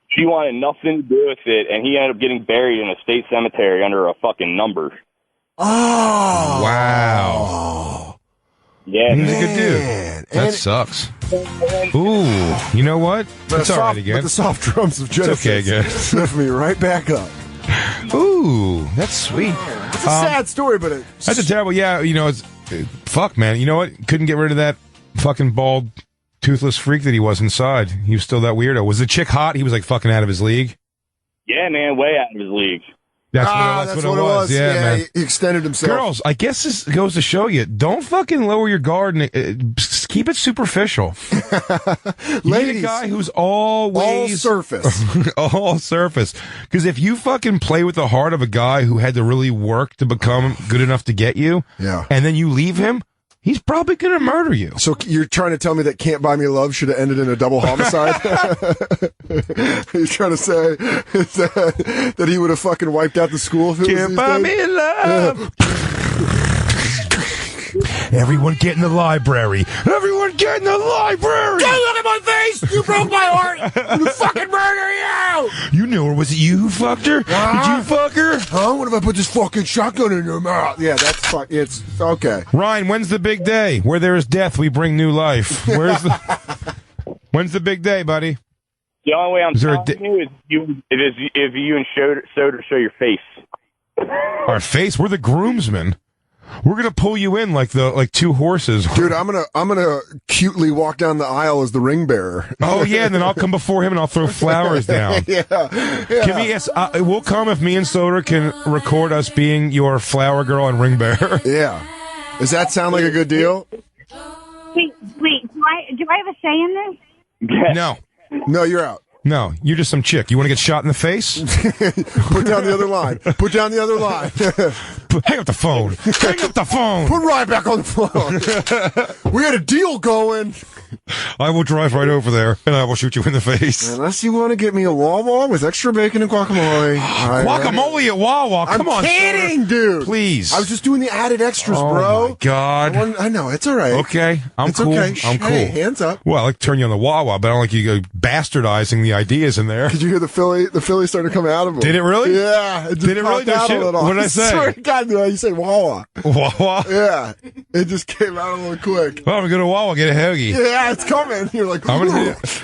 She wanted nothing to do with it, and he ended up getting buried in a state cemetery under a fucking number. Oh wow! Yeah, he's a good dude. That sucks. Ooh, you know what? It's all right again. But the soft drums of Genesis. It's okay again. Lift me right back up. Ooh, that's sweet. It's a sad story, but that's a terrible. Yeah, it's fuck, man. You know what? Couldn't get rid of that fucking bald, toothless freak that he was inside. He was still that weirdo. Was the chick hot? He was fucking out of his league. Yeah, man, way out of his league. That's what it was. Yeah, man. He extended himself. Girls, I guess this goes to show you, don't fucking lower your guard and keep it superficial. Ladies, a guy who's always all surface. All surface. Because if you fucking play with the heart of a guy who had to really work to become good enough to get you, and then you leave him, he's probably going to murder you. So you're trying to tell me that Can't Buy Me Love should have ended in a double homicide? You're trying to say that he would have fucking wiped out the school? Can't buy me love. Everyone get in the library. Everyone get in the library. Don't look at my face. You broke my heart. I'm gonna fucking murder you. You knew her. Was it you who fucked her? Did you fuck her? Huh? What if I put this fucking shotgun in your mouth? Yeah, that's fuck. It's okay. Ryan, when's the big day? Where there is death, we bring new life. When's the big day, buddy? The only way I'm Is there a telling you is if you and Soder show your face. Our face? We're the groomsmen. We're gonna pull you in like two horses. Dude, I'm gonna cutely walk down the aisle as the ring bearer. Oh yeah, and then I'll come before him and I'll throw flowers down. Yeah. Can we? Yes, we'll come if me and Soder can record us being your flower girl and ring bearer. Yeah. Does that sound like a good deal? Wait. Do I have a say in this? No. No, you're out. No, you're just some chick. You want to get shot in the face? Put down the other line. Put down the other line. Hang up the phone. Hang up the phone. Put Ryan back on the phone. We had a deal going. I will drive right over there and I will shoot you in the face. Unless you want to get me a Wawa with extra bacon and guacamole. Guacamole at Wawa. Come on, kidding, dude. Please. I was just doing the added extras, oh bro. My God. I know, it's all right. Okay. It's cool. okay. I'm cool. Hey, hands up. Well, I like to turn you on the Wawa, but I don't like you go bastardizing the ideas in there. Did you hear the Philly started to come out of him? Did it really? Yeah. It just Did it really? popped out No a little. What did I say? Swear to God, you said Wawa. Wawa? Yeah. It just came out a little quick. Well, I'm going to Wawa, get a hoagie. Yeah, it's coming. You're like,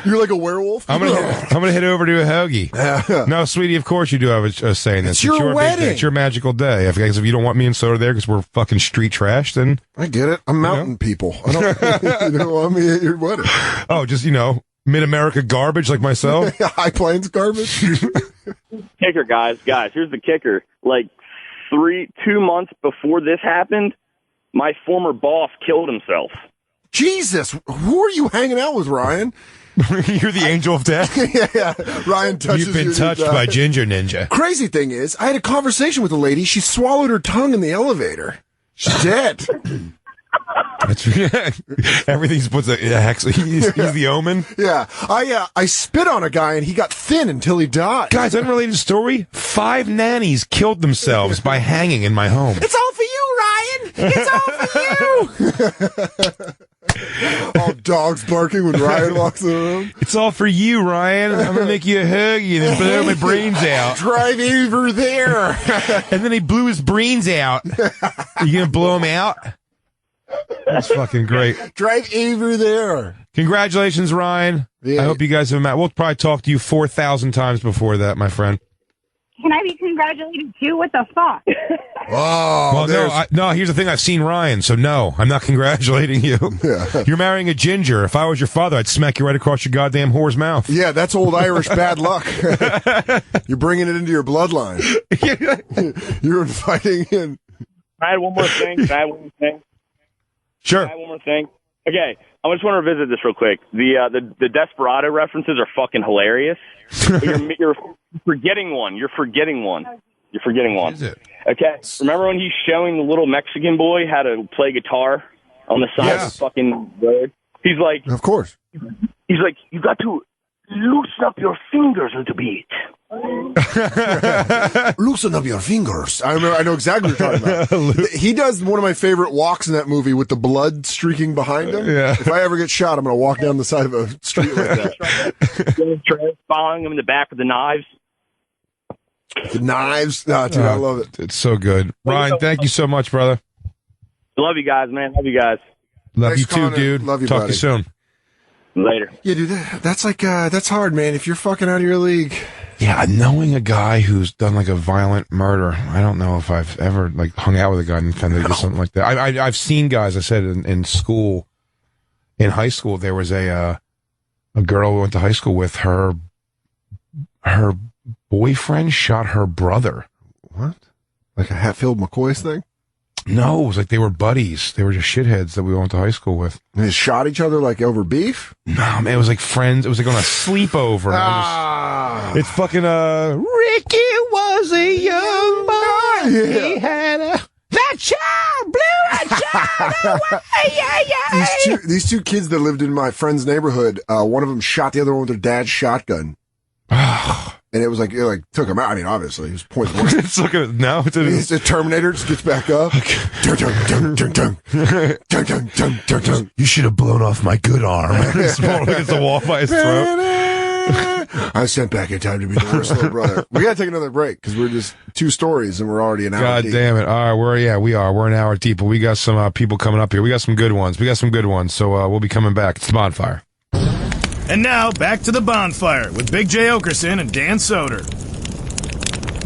you're like a werewolf. I'm gonna head over to a hoagie. No, sweetie, of course you do have a say in this. It's your wedding. It's your magical day. If you don't want me and Soder there because we're fucking street trash, then I get it. I'm mountain people. I don't. You don't want me at your wedding. Oh, just mid-America garbage like myself. High Plains garbage. Kicker, guys, here's the kicker. Like 2 months before this happened, my former boss killed himself. Jesus, who are you hanging out with, Ryan? You're the angel of death. Yeah, Ryan touches You've been you touched by Ginger Ninja. Crazy thing is, I had a conversation with a lady. She swallowed her tongue in the elevator. She's dead. Everything's supposed to. Yeah, actually, he's the omen. Yeah, I spit on a guy and he got thin until he died. Guys, unrelated story. 5 nannies killed themselves by hanging in my home. It's all for you, Ryan. It's all for you. All dogs barking when Ryan walks in the room. It's all for you, Ryan. I'm gonna make you a hoagie and then blow my brains out. Drive over there. And then he blew his brains out. You gonna blow him out? That's fucking great. Drive over there. Congratulations, Ryan. Yeah. I hope you guys have met. We'll probably talk to you 4,000 times before that, my friend. Can I be congratulated too? What the fuck? Oh, well, no, here's the thing. I've seen Ryan, so no, I'm not congratulating you. Yeah. You're marrying a ginger. If I was your father, I'd smack you right across your goddamn whore's mouth. Yeah, that's old Irish bad luck. You're bringing it into your bloodline. You're inviting in. I had one more thing. Sure. One more thing. Okay, I just want to revisit this real quick. The Desperado references are fucking hilarious. You're forgetting one. You're forgetting one. Is it? Okay, remember when he's showing the little Mexican boy how to play guitar on the side of the fucking road? He's like, of course. He's like, you got to loosen up your fingers a little bit. Loosen up your fingers. I know exactly what you're talking about. He does one of my favorite walks in that movie with the blood streaking behind him. Yeah. If I ever get shot, I'm going to walk down the side of a street like that. Following him in the back with the knives. The knives. Oh, dude, I love it. It's so good. Ryan, thank you so much, brother. Love you guys, man. Love you guys. Love Thanks, you too, Connor. dude. Love you, Talk buddy. to you soon. Later. Yeah, dude, that's like, that's hard, man. If you're fucking out of your league. Yeah, knowing a guy who's done like a violent murder, I don't know if I've ever like hung out with a guy and kind of did something like that. I've seen guys. I said in school, in high school, there was a girl we went to high school with. Her boyfriend shot her brother. What? Like a Hatfield McCoy's thing? No, it was like they were buddies. They were just shitheads that we went to high school with. And they shot each other like over beef? No, man, it was like friends. It was like on a sleepover. It's fucking Ricky was a young boy. Yeah. He had that child blew a child away. These two kids that lived in my friend's neighborhood, one of them shot the other one with their dad's shotgun. And it took him out. I mean, obviously, it was point blank. It's like He's a Terminator, just gets back up. You should have blown off my good arm. It's more like it's a wall by his throat. I sent back in time to be the worst little brother. We gotta take another break because we're just 2 stories and we're already an hour God deep. damn it! All right, we are. We're an hour deep, but we got some people coming up here. We got some good ones. So we'll be coming back. It's the Bonfire. And now, back to the bonfire with Big J. Oakerson and Dan Soder.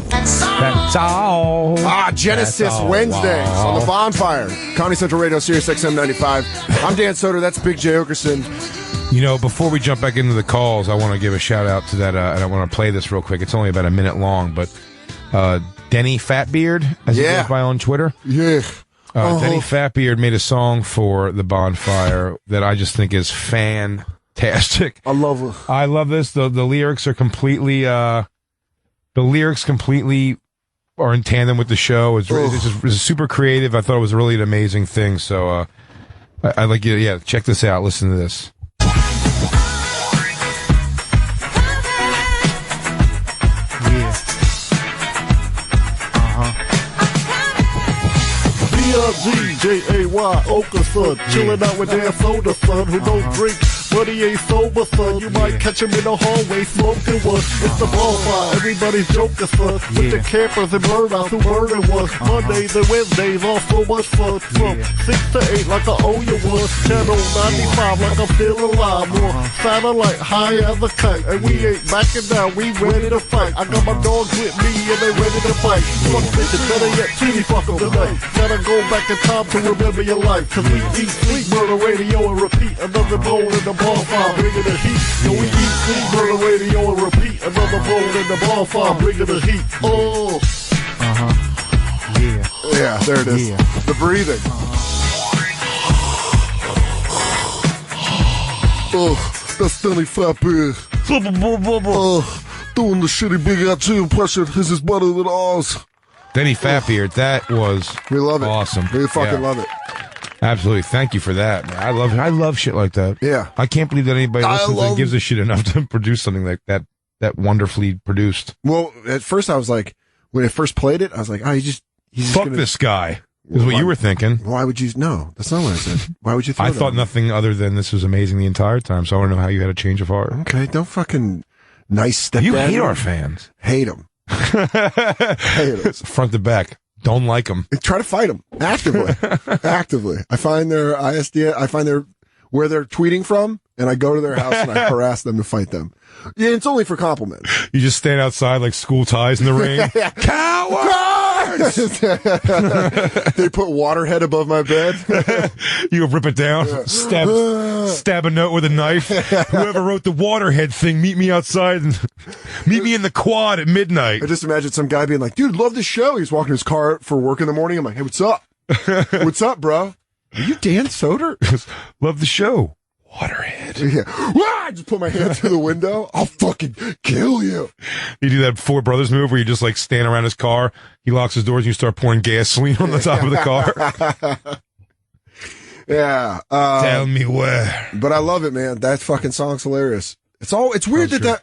That's all. Genesis That's all. Wednesdays Wow. on the Bonfire. Comedy Central Radio, Sirius XM 95. I'm Dan Soder. That's Big J. Oakerson. You know, before we jump back into the calls, I want to give a shout out to that, and I want to play this real quick. It's only about a minute long, but Denny Fatbeard, as he goes by on Twitter. Yeah. Denny Fatbeard made a song for the Bonfire that I just think is fantastic. I love it. I love this. The lyrics are completely are in tandem with the show. It's super creative. I thought it was really an amazing thing. So I like it. Yeah, check this out. Listen to this. B-R-G-J-A-Y, Oakerson, chillin' out with Dan Soder, son, who don't drink, but he ain't sober, son. You might catch him in the hallway smoking one. It's the Bonfire, everybody's joking, son, with the campers and burnouts who burning one. Mondays and Wednesdays, all so much fun, from 6 to 8 like I owe you one. Channel 95 like I'm still alive, more satellite high as a kite, and we ain't backing down, we ready to fight. I got my dogs with me and they ready to fight. Fuck bitches, better yet, chitty fuck them tonight. Gotta go back in time to remember your life, cause we eat, sleep, murder radio, and repeat. Another bowl in the Bonfire, bringing the heat. Yo, we eat, sleep, murder radio, and repeat. Another bowl in the Bonfire, bringing the heat. Oh. Yeah, there it is. Yeah. The breathing. That's Denny Fatbeard. Doing the shitty Big LG impression. His is better than ours. Denny Fatbeard, that was We love it. awesome. We fucking Yeah. love it. Absolutely. Thank you for that, man. I love shit like that. Yeah. I can't believe that anybody listens and gives a shit enough to produce something like that wonderfully produced. Well, at first I was like, when I first played it, I was like, oh, he's just Fuck gonna, this guy, is what you were thinking. Why would you? No, that's not what I said. Why would you throw I that thought on? nothing other than this was amazing the entire time, so I want to know how you had a change of heart. Okay, don't fucking nice step. You hate our fans. Hate them. Hate them. Front to back. Don't like them. Try to fight them actively. Actively. I find their ISDN. I find where they're tweeting from, and I go to their house and I harass them to fight them. Yeah, it's only for compliments. You just stand outside like school ties in the rain. Cowards! They put Waterhead above my bed. You rip it down, stab a note with a knife. Whoever wrote the Waterhead thing, meet me outside and meet me in the quad at midnight. I just imagine some guy being like, dude, love the show. He's walking his car for work in the morning. I'm like, hey, what's up? What's up, bro? Are you Dan Soder? Love the show. Waterhead. Yeah. I just put my hand through the window. I'll fucking kill you. You do that Four Brothers move where you just like stand around his car. He locks his doors and you start pouring gasoline on the top of the car. Yeah. Tell me where. But I love it, man. That fucking song's hilarious. It's weird to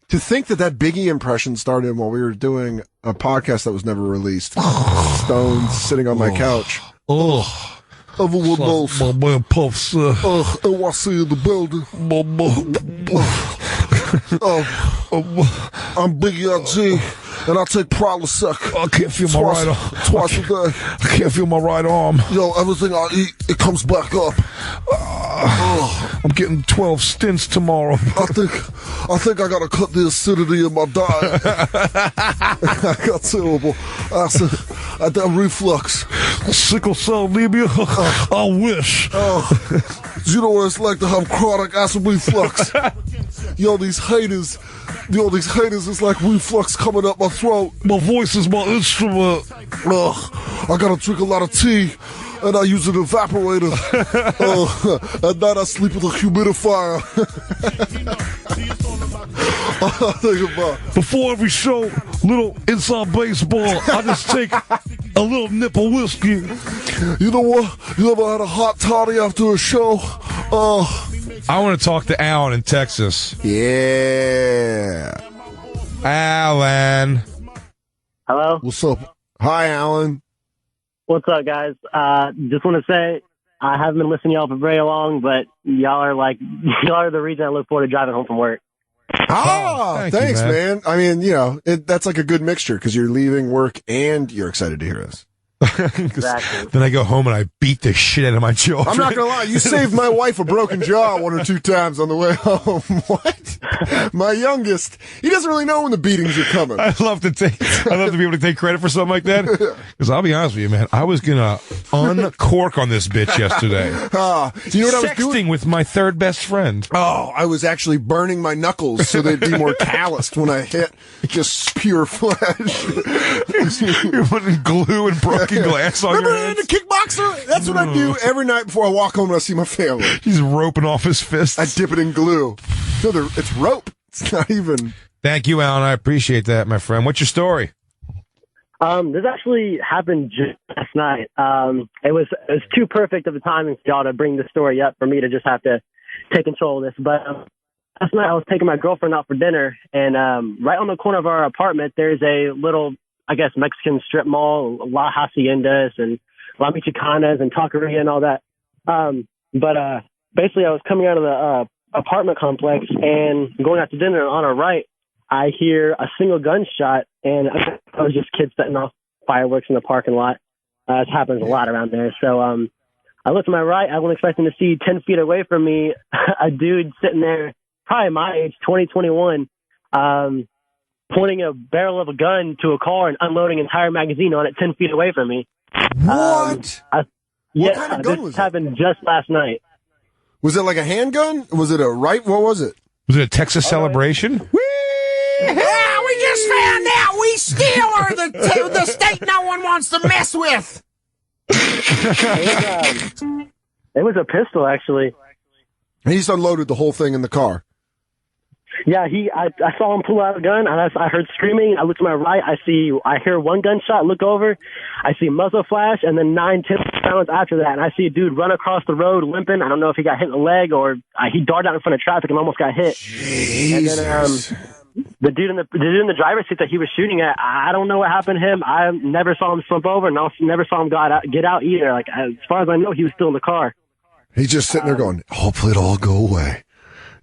think that Biggie impression started while we were doing a podcast that was never released. Stones sitting on my couch. Oh. Everyone knows. My man Puffs. NYC in the building. I'm Biggie LG, and I take Prilosec. I can't feel my right arm. Twice a day. I can't feel my right arm. Yo, everything I eat, it comes back up. I'm getting 12 stints tomorrow. I think I gotta cut the acidity in my diet. I got terrible acid. I got reflux. Sickle cell anemia. I wish. You know what it's like to have chronic acid reflux. Yo, these haters, it's like reflux coming up my throat. My voice is my instrument. I gotta drink a lot of tea, and I use an evaporator. At night I sleep with a humidifier. Before every show, little inside baseball, I just take a little nip of whiskey. You know what? You ever had a hot toddy after a show? I want to talk to Alan in Texas. Yeah. Alan. Hello? What's up? Hi, Alan. What's up, guys? Just want to say I haven't been listening to y'all for very long, but y'all are the reason I look forward to driving home from work. Thanks, man. I mean, that's like a good mixture because you're leaving work and you're excited to hear us. Exactly. Then I go home and I beat the shit out of my children. I'm not gonna lie, you saved my wife a broken jaw 1 or 2 times on the way home. What? My youngest, he doesn't really know when the beatings are coming. I love to be able to take credit for something like that. Because I'll be honest with you, man, I was gonna uncork on this bitch yesterday. You know what I was doing? Sexting with my third best friend. Oh, I was actually burning my knuckles so they'd be more calloused when I hit just pure flesh. You're putting glue and broken glass on your hands. The kickboxer? That's what I do every night before I walk home and I see my family. He's roping off his fists. I dip it in glue. No, it's rope. It's not even. Thank you, Alan. I appreciate that, my friend. What's your story? This actually happened just last night. It was too perfect of a timing for y'all to bring the story up for me to just have to take control of this. But last night I was taking my girlfriend out for dinner, and right on the corner of our apartment, there's a little, I guess, Mexican strip mall, a lot of haciendas and La Michoacanas and taqueria and all that. But basically I was coming out of the apartment complex and going out to dinner, and on our right, I hear a single gunshot, and I was just kids setting off fireworks in the parking lot. It happens a lot around there. So I looked to my right. I wasn't expecting to see 10 feet away from me a dude sitting there, probably my age, 20, 21, pointing a barrel of a gun to a car and unloading an entire magazine on it 10 feet away from me. What? What kind of gun this was it? happened just last night. Was it like a handgun? Was it a right? What was it? Was it a Texas celebration? Yeah, we just found out we still are the state no one wants to mess with. It was a pistol, actually. He just unloaded the whole thing in the car. Yeah, I saw him pull out a gun, and I heard screaming. I look to my right. I hear one gunshot. Look over. I see muzzle flash, and then 9, 10 rounds after that. And I see a dude run across the road limping. I don't know if he got hit in the leg or he darted out in front of traffic and almost got hit. Jesus. And then the dude in the driver's seat that he was shooting at, I don't know what happened to him. I never saw him slump over, and I never saw him get out either. Like, as far as I know, he was still in the car. He's just sitting there going, hopefully it'll all go away.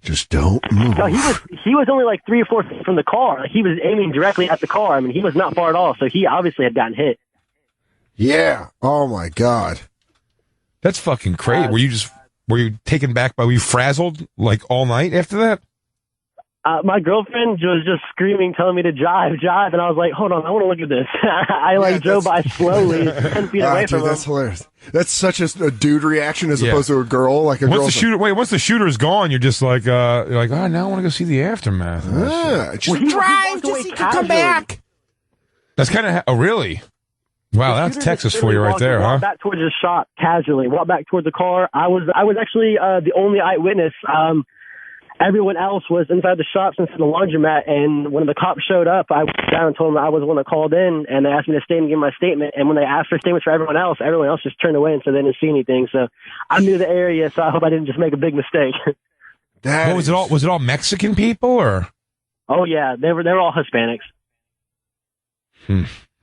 Just don't move. No, he was only like 3 or 4 feet from the car. He was aiming directly at the car. I mean, he was not far at all, so he obviously had gotten hit. Yeah. Oh, my God. That's fucking crazy. Were you taken back were you frazzled like all night after that? My girlfriend was just screaming, telling me to drive, and I was like, hold on, I want to look at this. I drove by slowly 10 feet away from him. That's hilarious. That's such a dude reaction as opposed to a girl. Like once the shooter's gone, you're just like, oh, now I want to go see the aftermath. Drive just so you can come back. That's kind of, oh, really? Wow, that's Texas for you right there, huh? Walked back towards the shop casually, walked back towards the car. I was actually the only eyewitness. Everyone else was inside the shops inside the laundromat, and when the cops showed up, I went down and told them I was the one that called in, and they asked me to stay and give my statement. And when they asked for statements for everyone else just turned away and said they didn't see anything. So I knew the area, so I hope I didn't just make a big mistake. Was it all Mexican people, or? Oh yeah, they were all Hispanics.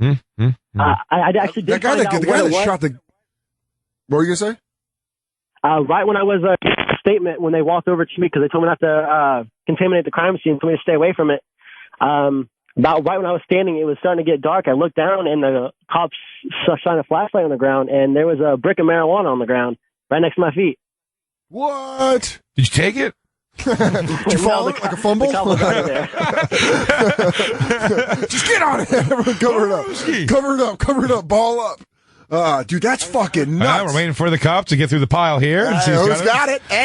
I actually did the guy that shot the. What were you gonna say? Right when I was a statement, when they walked over to me because they told me not to contaminate the crime scene, told me to stay away from it. About right when I was standing, it was starting to get dark. I looked down and the cops shined a flashlight on the ground, and there was a brick of marijuana on the ground right next to my feet. What? Did you take it? Did you fall like a fumble? Just get on it. Everyone cover it up, ball up. Dude, that's fucking nuts. We're waiting for the cop to get through the pile here. Who's got it? Hey,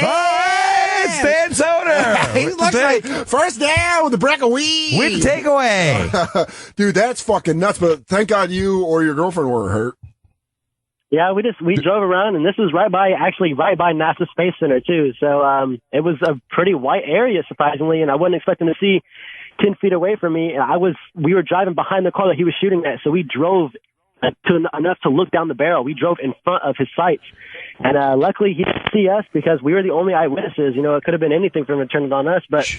it's Dan Soder. He looks like first down with a brick of weed. With takeaway. Dude, that's fucking nuts, but thank God you or your girlfriend weren't hurt. Yeah, we drove around, and this was right by NASA Space Center, too. So it was a pretty white area, surprisingly, and I wasn't expecting to see 10 feet away from me. We were driving behind the car that he was shooting at, so we drove enough to look down the barrel. We drove in front of his sights. And luckily, he didn't see us because we were the only eyewitnesses. You know, it could have been anything for him to turn it on us. But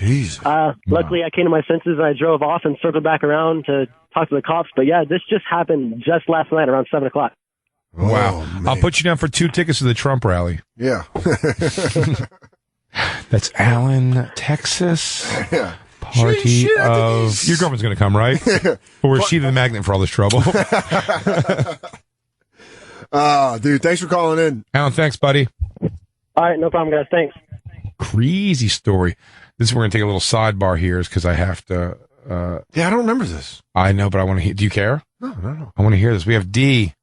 luckily, I came to my senses, and I drove off and circled back around to talk to the cops. But, yeah, this just happened just last night around 7 o'clock. Wow. Oh, I'll put you down for 2 tickets to the Trump rally. Yeah. That's Allen, Texas. Yeah. Party of... Your girlfriend's going to come, right? Or is she the magnet for all this trouble? Dude, thanks for calling in. Alan, thanks, buddy. All right, no problem, guys. Thanks. Crazy story. We're going to take a little sidebar here because I have to. Yeah, I don't remember this. I know, but I want to hear. Do you care? No. I want to hear this. We have D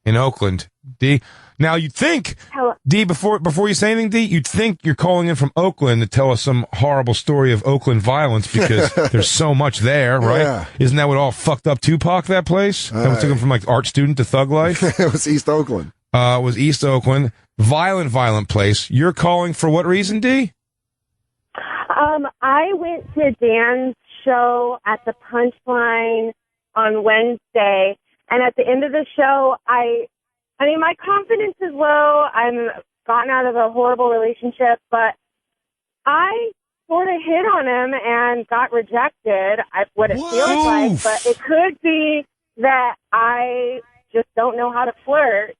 in Oakland. D. Now, you'd think, Hello. D, before you say anything, D, you'd think you're calling in from Oakland to tell us some horrible story of Oakland violence because there's so much there, right? Yeah. Isn't that what all fucked up Tupac, that place? That took him from like art student to thug life? It was East Oakland. It was East Oakland. Violent place. You're calling for what reason, D? I went to Dan's show at the Punchline on Wednesday, and at the end of the show, I mean, my confidence is low. I'm gotten out of a horrible relationship, but I sort of hit on him and got rejected. What it feels like, but it could be that I just don't know how to flirt.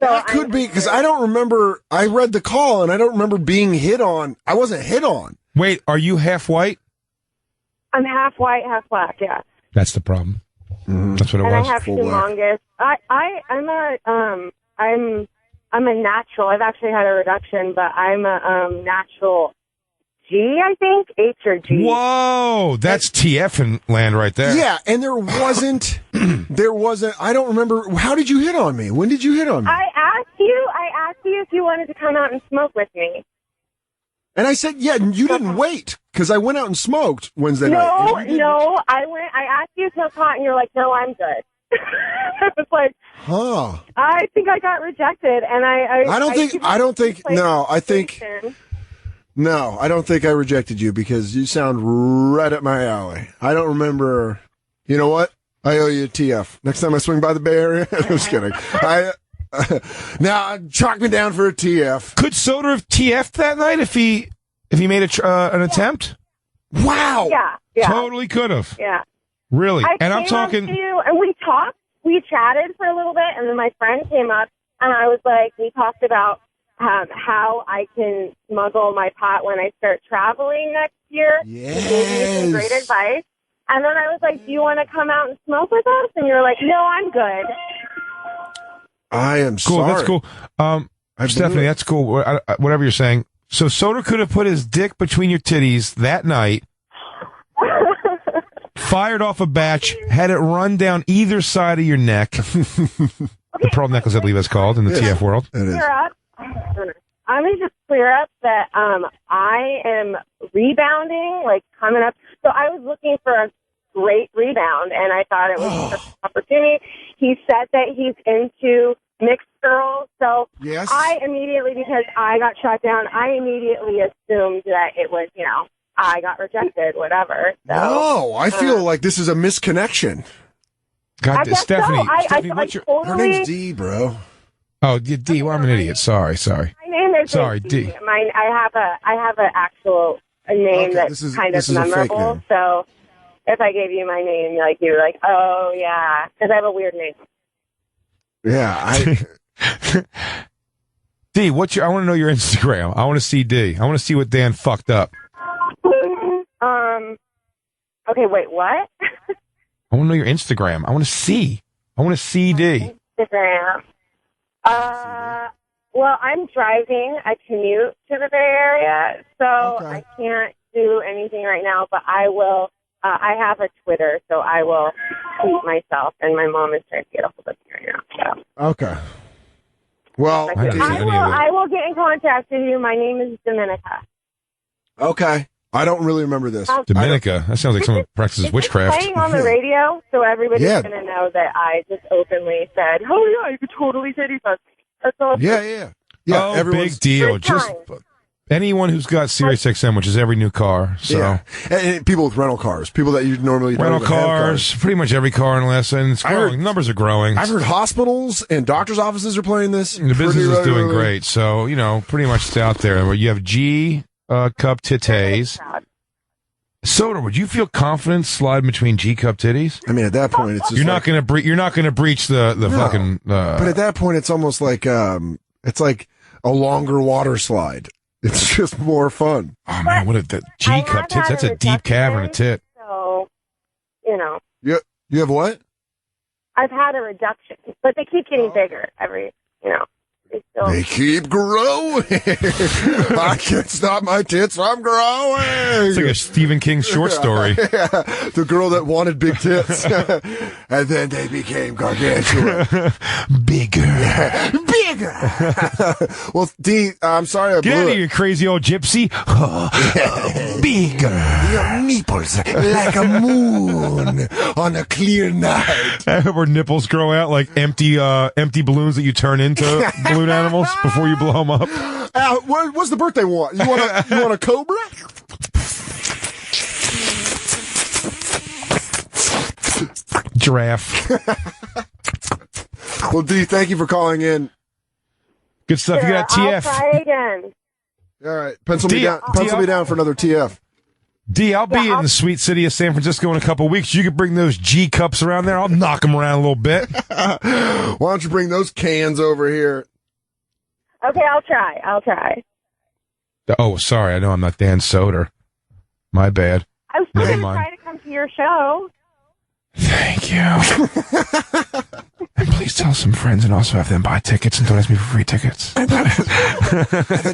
So that could be, because I don't remember. I read the call, and I don't remember being hit on. I wasn't hit on. Wait, are you half white? I'm half white, half black. Yeah. That's the problem. Mm-hmm. That's what it and was. I have humongous. I'm a natural. I've actually had a reduction, but I'm a natural G, I think, H or G. Whoa, that's TF in land right there. Yeah, and there wasn't. I don't remember. How did you hit on me? When did you hit on me? I asked you if you wanted to come out and smoke with me. And I said, yeah, and you didn't wait, because I went out and smoked Wednesday night. No, I asked you if it was hot, and you're like, no, I'm good. I was like, I think I got rejected, and I don't think I rejected you, because you sound right up my alley. I don't remember. You know what? I owe you a TF. Next time I swing by the Bay Area. I'm just kidding. Now, chalk me down for a TF. Could Soder have TF'd that night if he made an attempt? Wow. Yeah. Totally could have. Yeah. Really? I'm talking. And we talked. We chatted for a little bit, and then my friend came up, and I was like, we talked about how I can smuggle my pot when I start traveling next year. Yes. He gave me some great advice. And then I was like, do you want to come out and smoke with us? And you're like, no, I'm good. I am cool. sorry. That's cool. Stephanie, that's cool. Whatever you're saying. So Soder could have put his dick between your titties that night, fired off a batch, had it run down either side of your neck. The pearl necklace, I believe it's called in the TF world. It is. I'm going to just clear up that I am rebounding, like coming up. So I was looking for a great rebound, and I thought it was an opportunity. He said that he's into mixed girls. So yes. I immediately, because I got shot down, I immediately assumed that it was, I got rejected, whatever. So, no, I feel like this is a misconnection. God, Stephanie, so. Stephanie, what's your... Her name's D, bro. Oh, D. Well, I'm an idiot. Sorry. My name is D. I have an actual name that's kind of memorable. So if I gave you my name, you're like, oh yeah, because I have a weird name. Yeah, D, I want to know your Instagram. I want to see D. I want to see what Dan fucked up. Okay, wait, what? I want to know your Instagram. I want to see D. Instagram. Well, I'm driving. I commute to the Bay Area, so I can't do anything right now, but I will. I have a Twitter, so I will tweet myself, and my mom is trying to get a hold of me right now. So. Okay. Well, I will get in contact with you. My name is Dominica. Okay. I don't really remember this. Dominica? That sounds like someone practices witchcraft. It's playing on the radio, so everybody's going to know that I just openly said, oh, yeah, you could totally say these things. That's all. Yeah. Oh, big deal. Just anyone who's got Sirius XM, which is every new car. So and people with rental cars, people that you normally don't even have cars. Pretty much every car unless, and it's growing. Numbers are growing. I've heard hospitals and doctors' offices are playing this. The business is doing great. So, pretty much it's out there. You have G cup titties. Soder, would you feel confident sliding between G cup titties? I mean, at that point, it's just you're not going to breach the fucking. But at that point, it's almost like it's like a longer water slide. It's just more fun. Oh man, what a G cup tits? That's a deep cavern of tit. So, You have what? I've had a reduction, but they keep getting bigger They keep growing. I can't stop my tits from growing. It's like a Stephen King short story. Yeah, the girl that wanted big tits. And then they became gargantuan. Bigger. Yeah. Bigger. Well, D, I'm sorry I blew Get out of it. here, crazy old gypsy. Bigger. Your nipples like a moon on a clear night. I hope her nipples grow out like empty balloons that you turn into balloon animals before you blow them up. What's the birthday one? You want a cobra? Giraffe. Well, D, thank you for calling in. Good stuff. Sure, You got I'll TF. try again. All right, pencil me down for another TF. D, I'll be in the sweet city of San Francisco in a couple of weeks. You could bring those G cups around there. I'll knock them around a little bit. Why don't you bring those cans over here? Okay, I'll try. Oh, sorry. I know I'm not Dan Soder. My bad. I was still Never going to mind. try to come to your show. Thank you. And please tell some friends and also have them buy tickets and don't ask me for free tickets. And then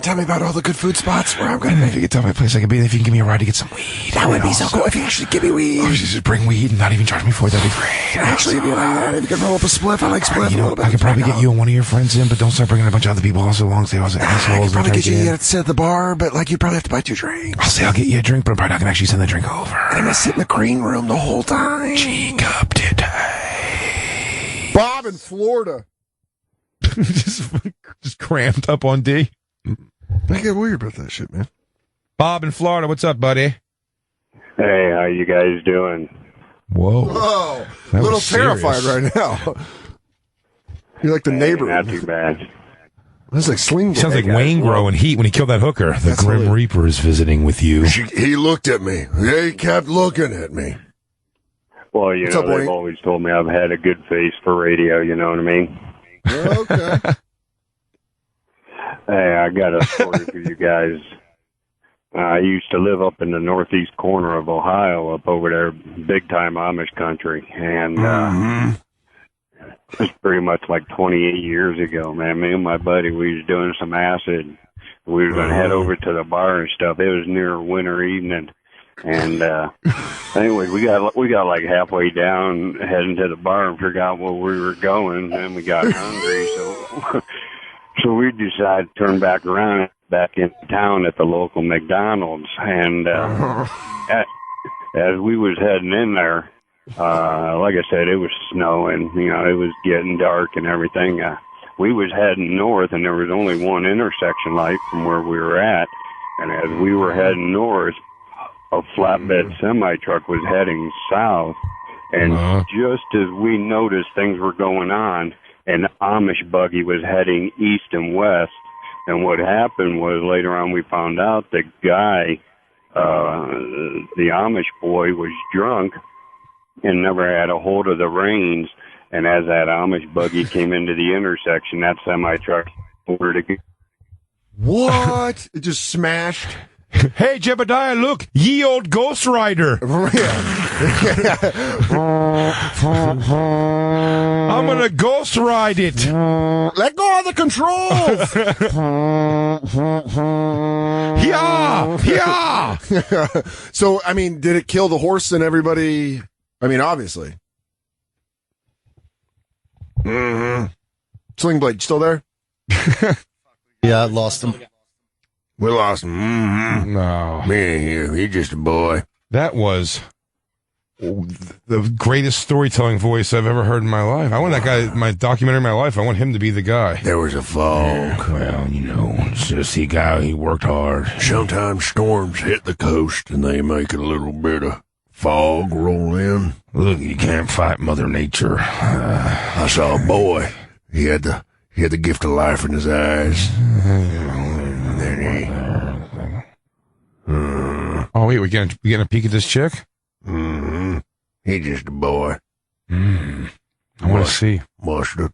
tell me about all the good food spots where I'm going to If you could tell me a place I could be, if you can give me a ride to get some weed. That would be so cool if you actually give me weed. Or just bring weed and not even charge me for it. That'd be great. Actually, if you like that, if you could roll up a spliff, I like spliff. You know, I could probably get you and one of your friends in, but don't start bringing a bunch of other people also along. Say I was I assholes. could probably get you to sit at the bar, but like you'd probably have to buy 2 drinks. I'll say I'll get you a drink, but I'm probably not going to actually send the drink over. I'm going to sit in the green room the whole time. G-cup today. Bob in Florida. just cramped up on D. I get weird about that shit, man. Bob in Florida, what's up, buddy? Hey, how you guys doing? Whoa. Whoa. A That little was serious. terrified right now. You're like the neighbor. Not too bad. That's like Sling Blade. Sounds like Wayne Grow in Heat when he killed that hooker. The That's Grim hilarious. Reaper is visiting with you. He looked at me. He kept looking at me. Well, you What's know, up, they've Wayne? always told me I've had a good face for radio, you know what I mean? Okay. Hey, I got a story for you guys. I used to live up in the northeast corner of Ohio, up over there, big-time Amish country, and it's pretty much like 28 years ago, man. Me and my buddy, we was doing some acid. We were going to head over to the bar and stuff. It was near a winter evening. And anyway, we got like halfway down heading to the bar and forgot where we were going, and we got hungry, so we decided to turn back around back in town at the local McDonald's. And as we was heading in there, like I said, it was snowing. You know, it was getting dark and everything. We was heading north, and there was only one intersection light from where we were at. And as we were heading north, a flatbed semi-truck was heading south, and just as we noticed things were going on, an Amish buggy was heading east and west. And what happened was later on we found out the guy, the Amish boy, was drunk and never had a hold of the reins. And as that Amish buggy came into the intersection, that semi-truck over to What? It just smashed. Hey, Jebediah, look, ye old Ghost Rider. I'm going to ghost ride it. Let go of the controls. Yeah. So, I mean, did it kill the horse and everybody? I mean, obviously. Sling Blade, you still there? Yeah, I lost him. We lost him. No. Me and you. He's just a boy. That was the greatest storytelling voice I've ever heard in my life. I want that guy, my documentary in my life, I want him to be the guy. There was a fog. Well, you know, it's just a guy, he worked hard. Sometimes storms hit the coast and they make a little bit of fog roll in. Look, you can't fight Mother Nature. I saw a boy. He had the gift of life in his eyes. Oh, wait, we getting a peek at this chick? He's just a boy. I want to see. Mustard.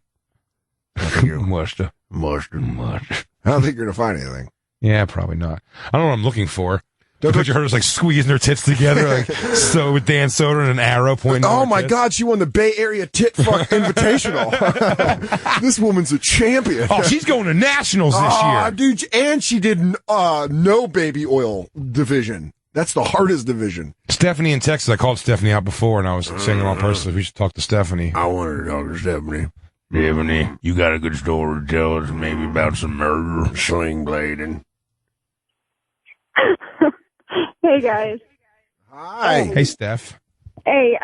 Mustard. I don't think you're going to find anything. Yeah, probably not. I don't know what I'm looking for. Don't picture her just like squeezing her tits together, like so with Dan Soder and an arrow pointing. Oh at her my tits. God, she won the Bay Area Tit Fuck Invitational. This woman's a champion. Oh, she's going to nationals this year, dude! And she did no baby oil division. That's the hardest division. Stephanie in Texas. I called Stephanie out before, and I was saying it on purpose. We should talk to Stephanie. I wanted to talk to Stephanie. Stephanie, you got a good story to tell us, maybe about some murder, sling blading. Hey guys. Hi. Hey, Steph. Hey,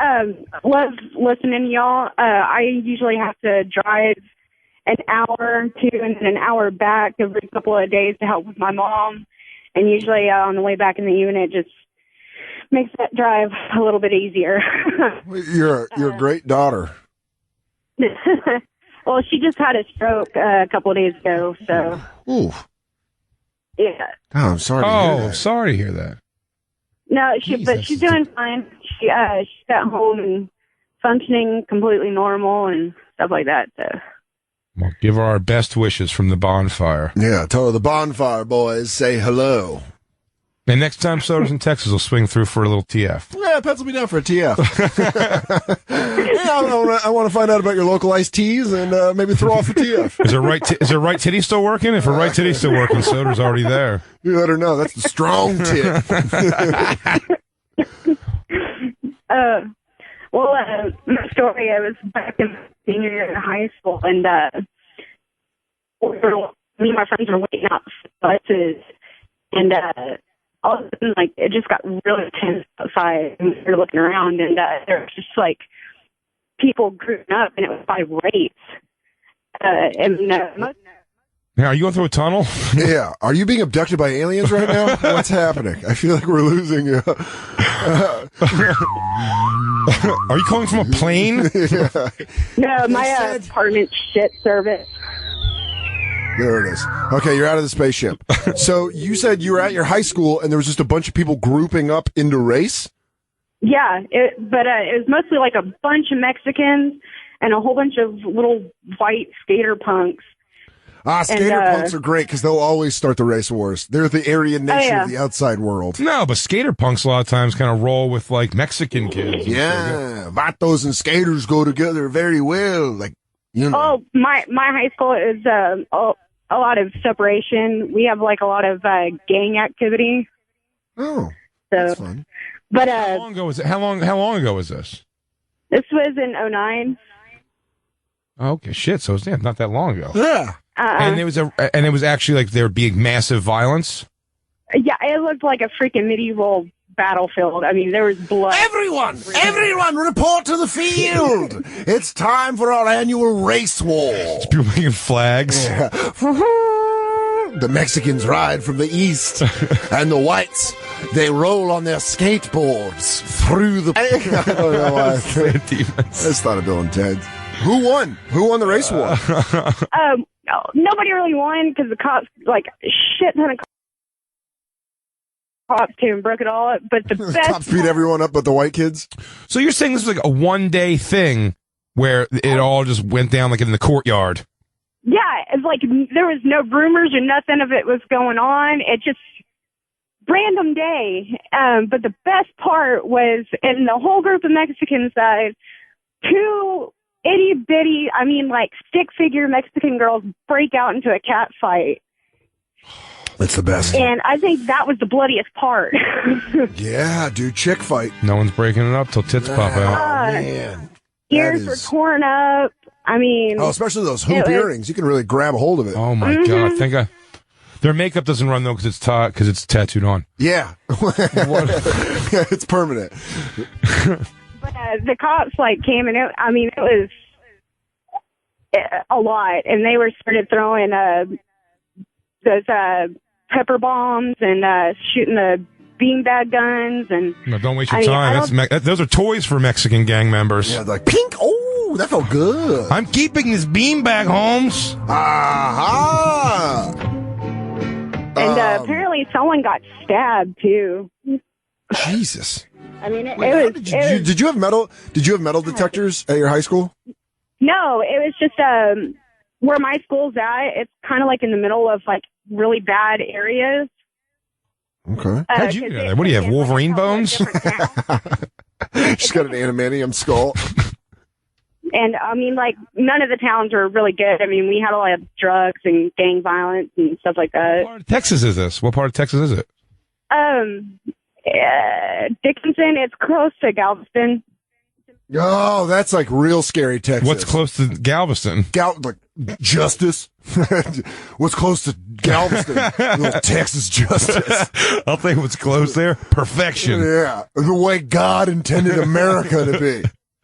love listening to y'all. I usually have to drive an hour to and then an hour back every couple of days to help with my mom. And usually on the way back in the evening, it just makes that drive a little bit easier. You're a great daughter. Well, she just had a stroke a couple of days ago, so. Ooh. Yeah. Oh, I'm sorry. Sorry to hear that. No, but she's doing fine. She's at home and functioning completely normal and stuff like that. So. Well, give her our best wishes from the Bonfire. Yeah, tell her the Bonfire boys say hello. And next time Soder's in Texas, we'll swing through for a little TF. Yeah, pencil me down for a TF. I want to find out about your local iced teas and maybe throw off a TF. Is her right titty still working? If her right titty's still working, Soder's already there. You let her know. That's the strong tit. My story, I was back in senior year in high school, and me and my friends were waiting out for buses, and all of a sudden, like, it just got really tense outside, and we were looking around, and there was just, like, people grouping up, and it was by race. Yeah, are you going through a tunnel? Yeah. Are you being abducted by aliens right now? What's happening? I feel like we're losing you. Are you calling from a plane? Yeah. No, my apartment shit service. There it is. Okay, you're out of the spaceship. So you said you were at your high school and there was just a bunch of people grouping up into race? Yeah, but it was mostly like a bunch of Mexicans and a whole bunch of little white skater punks. Skater punks are great because they'll always start the race wars. They're the Aryan nation of the outside world. No, but skater punks a lot of times kind of roll with like Mexican kids. Yeah, vatos and skaters go together very well. Like, you know. Oh, my high school is a lot of separation. We have like a lot of gang activity. Oh, so that's fun. But how long ago was it? How long ago was this? This was in 2009. Okay, shit. So it's not that long ago. Yeah. And it was actually like there would be massive violence. Yeah, it looked like a freaking medieval battlefield. I mean, there was blood. Everyone, report to the field. It's time for our annual race war. It's people making flags. Yeah. The Mexicans ride from the east, and the whites, they roll on their skateboards through the... I don't know why. I just thought of Bill and Ted. Who won? Who won the race war? Nobody really won because the cops, like, shit ton of cops came and broke it all up. But the best cops beat everyone up but the white kids? So you're saying this was like a one-day thing where it all just went down like in the courtyard? Yeah, it's like there was no rumors or nothing of it was going on. It just random day. But the best part was in the whole group of Mexican side, two itty bitty, I mean, like stick figure Mexican girls break out into a cat fight. That's the best. And I think that was the bloodiest part. Yeah, dude, chick fight. No one's breaking it up till tits pop out. Man. Ears were torn up. I mean, especially those hoop earrings. You can really grab a hold of it. Oh my God! Their makeup doesn't run though because it's tattooed on. Yeah, yeah, it's permanent. But the cops came and it was a lot, and they started throwing those pepper bombs and shooting the beanbag guns and. No, don't waste your time. Those are toys for Mexican gang members. Yeah, like pink. Oh, that felt good. I'm keeping this beanbag, Holmes. Aha! And apparently someone got stabbed too. Jesus. I mean, did you have metal? Did you have metal detectors at your high school? No, it was just where my school's at. It's kind of like in the middle of really bad areas. Okay. How'd you get there? What do you have, Wolverine bones? She's got an adamantium skull. And I mean, like, none of the towns were really good. I mean, we had a lot of drugs and gang violence and stuff like that. What part of Texas is this? What part of Texas is it? Dickinson. It's close to Galveston. Oh, that's like real scary Texas. What's close to Galveston? Like justice. What's close to Galveston? Little Texas justice. I'll think what's close there. Perfection. Yeah, the way God intended America to be.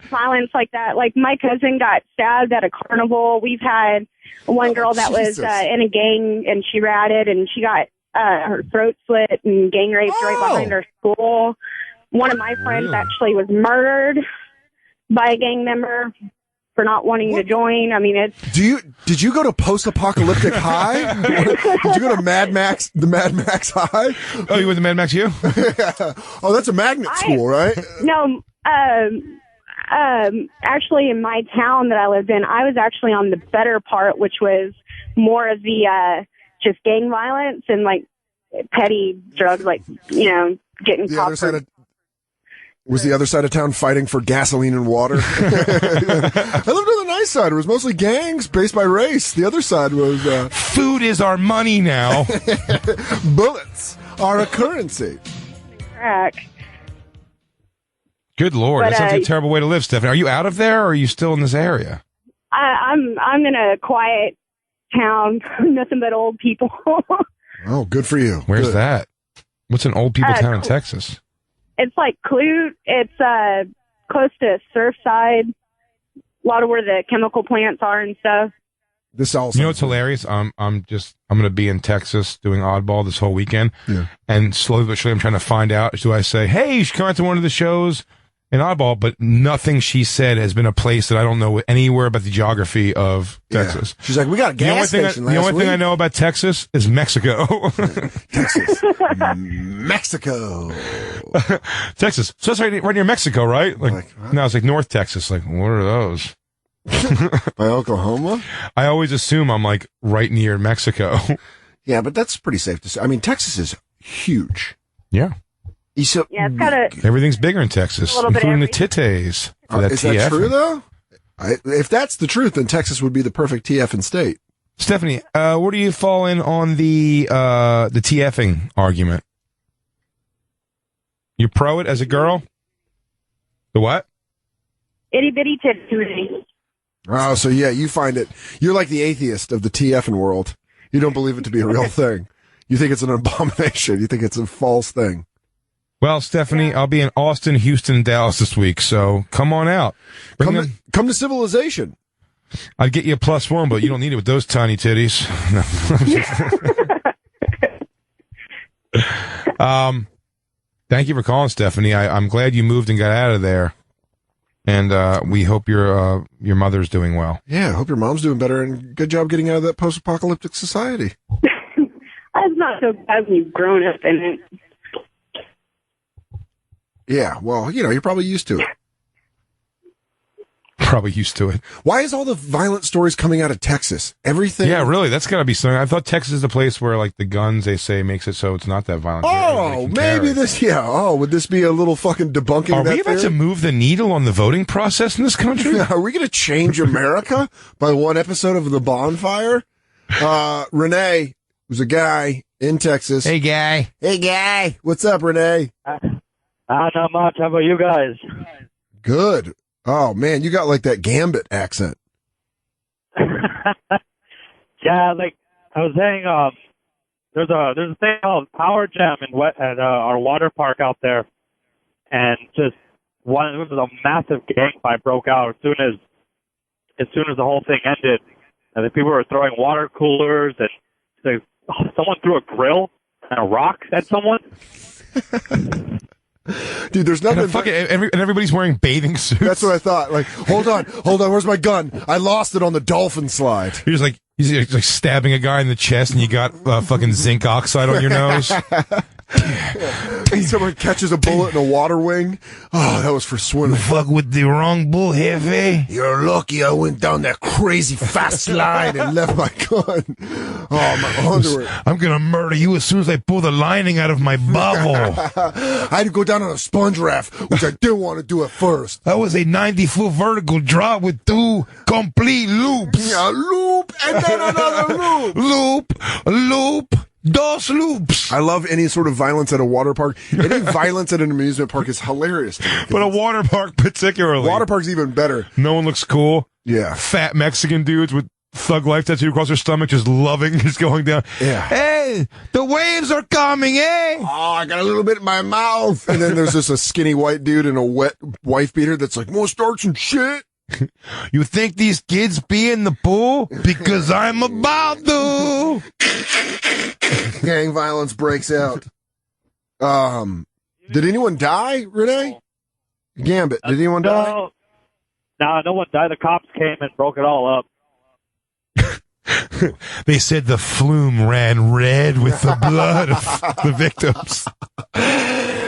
Violence like that. Like, my cousin got stabbed at a carnival. We've had one girl that was in a gang, and she ratted, and she got her throat slit and gang raped right behind her school. One of my friends actually was murdered by a gang member for not wanting to join. I mean, it's... Did you go to post-apocalyptic high? Did you go to Mad Max, the Mad Max High? Oh, you went to Mad Max U? Oh, that's a magnet school, right? No, actually in my town that I lived in, I was actually on the better part, which was more of the, just gang violence and like petty drugs, like, you know, getting caught. Was the other side of town fighting for gasoline and water? I lived on the nice side. It was mostly gangs based by race. The other side was... Food is our money now. Bullets are a currency. Crack. Good Lord. That sounds like a terrible way to live, Stephanie. Are you out of there, or are you still in this area? I'm in a quiet town. Nothing but old people. Oh, good for you. Where's that? What's an old people town in Texas? It's like Clute. It's close to Surfside. A lot of where the chemical plants are and stuff. This also. You know what's hilarious? I'm going to be in Texas doing Oddball this whole weekend, and slowly but surely I'm trying to find out. Do I say, hey, you should come out to one of the shows in Oddball? But nothing she said has been a place that I don't know anywhere about the geography of Texas. She's like, we got a gas station last The only week. thing I know about Texas is Mexico. Texas. Mexico. Texas. So that's right near Mexico, right? Like no, it's like North Texas. Like, what are those? By Oklahoma? I always assume I'm like right near Mexico. Yeah, but that's pretty safe to say. I mean, Texas is huge. Yeah. So, yeah, it's got a... Everything's bigger in Texas, including the titties. Is that true, though? If that's the truth, then Texas would be the perfect TF state. Stephanie, where do you fall in on the TFing argument? You pro it as a girl? The what? Itty bitty titty. Oh, so yeah, you find it. You're like the atheist of the TFing world. You don't believe it to be a real thing. You think it's an abomination. You think it's a false thing. Well, Stephanie, I'll be in Austin, Houston, and Dallas this week, so come on out. Come to Civilization. I'd get you a +1, but you don't need it with those tiny titties. No. Thank you for calling, Stephanie. I'm glad you moved and got out of there. And we hope your mother's doing well. Yeah, I hope your mom's doing better, and good job getting out of that post-apocalyptic society. It's not so bad when you've grown up in it. Yeah, well, you're probably used to it. Probably used to it. Why is all the violent stories coming out of Texas? Everything. Yeah, really. That's got to be something. I thought Texas is the place where, like, the guns, they say, makes it so it's not that violent. Oh, maybe this. Yeah. Oh, would this be a little fucking debunking? Are we about to move the needle on the voting process in this country? Are we going to change America by one episode of the Bonfire? Renee was a guy in Texas. Hey, guy. Hey, guy. What's up, Renee? Not much. How about you guys? Good. Oh man, you got like that Gambit accent. Yeah, like I was saying, there's a thing called Power Jam at our water park out there, and just it was a massive gang fight broke out as soon as the whole thing ended, and the people were throwing water coolers, and someone threw a grill and a rock at someone. Dude, there's nothing. And everybody's wearing bathing suits. That's what I thought. Like, hold on. Where's my gun? I lost it on the dolphin slide. He's like stabbing a guy in the chest, and you got fucking zinc oxide on your nose. Someone catches a bullet in a water wing. Oh, that was for swimming. Fuck with the wrong bull, Hefe. You're lucky I went down that crazy fast slide and left my gun. Oh, my underwear. I'm gonna murder you as soon as I pull the lining out of my bubble. I had to go down on a sponge raft, which I didn't want to do at first. That was a 90-foot vertical drop with 2 complete loops. A loop and then another loop. Loop. Dos loops. I love any sort of violence at a water park. Any violence at an amusement park is hilarious to me. But a water park particularly. Water park's even better. No one looks cool. Yeah. Fat Mexican dudes with Thug Life tattoo across their stomach, just loving, just going down. Yeah. Hey, the waves are coming, eh? Oh, I got a little bit in my mouth. And then there's just a skinny white dude in a wet wife beater that's like, more starch and shit. You think these kids be in the pool? Because I'm about to. Gang violence breaks out. Did anyone die, Renee? Gambit, did anyone die? No one died. The cops came and broke it all up. They said the flume ran red with the blood of the victims.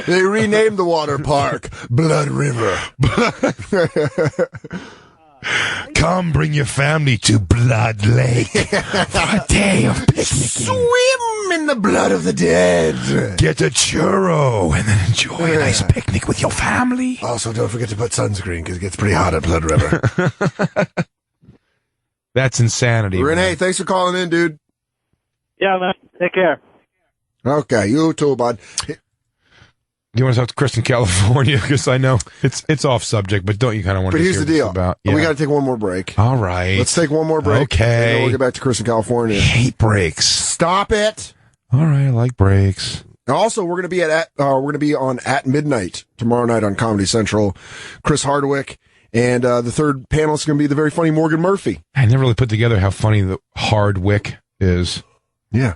They renamed the water park Blood River. Come bring your family to Blood Lake for a day of picnicking. Swim in the blood of the dead. Get a churro and then enjoy a nice picnic with your family. Also, don't forget to put sunscreen because it gets pretty hot at Blood River. That's insanity. Renee, man. thanks for calling in, dude. Yeah, man. Take care. Okay, you too, bud. You want to talk to Chris in California? Because I know it's off subject, but don't you kind of want But to here's hear the deal. this about? We got to take one more break. All right. Let's take one more break. Okay. And then we'll get back to Chris in California. I hate breaks. Stop it. All right, I like breaks. Also, we're going to be on At Midnight tomorrow night on Comedy Central. Chris Hardwick. And the third panel is going to be the very funny Morgan Murphy. I never really put together how funny the Hardwick is. Yeah.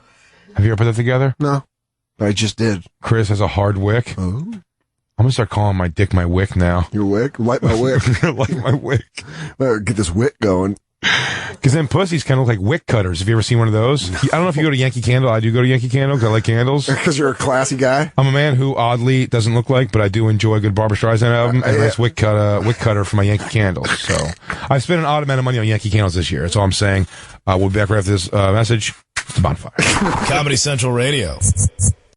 Have you ever put that together? No. I just did. Chris has a hard wick. Oh. I'm going to start calling my dick my wick now. Your wick? Light my wick. Like my wick. Get this wick going. Because then pussies kind of look like wick cutters. Have you ever seen one of those? I don't know if you go to Yankee Candle. I do go to Yankee Candle because I like candles. Because you're a classy guy? I'm a man who oddly doesn't look like, but I do enjoy a good Barbra Streisand album and a nice wick cutter for my Yankee Candles. So I've spent an odd amount of money on Yankee Candles this year. That's all I'm saying. We'll be back right after this message. It's Bonfire. Comedy Central Radio.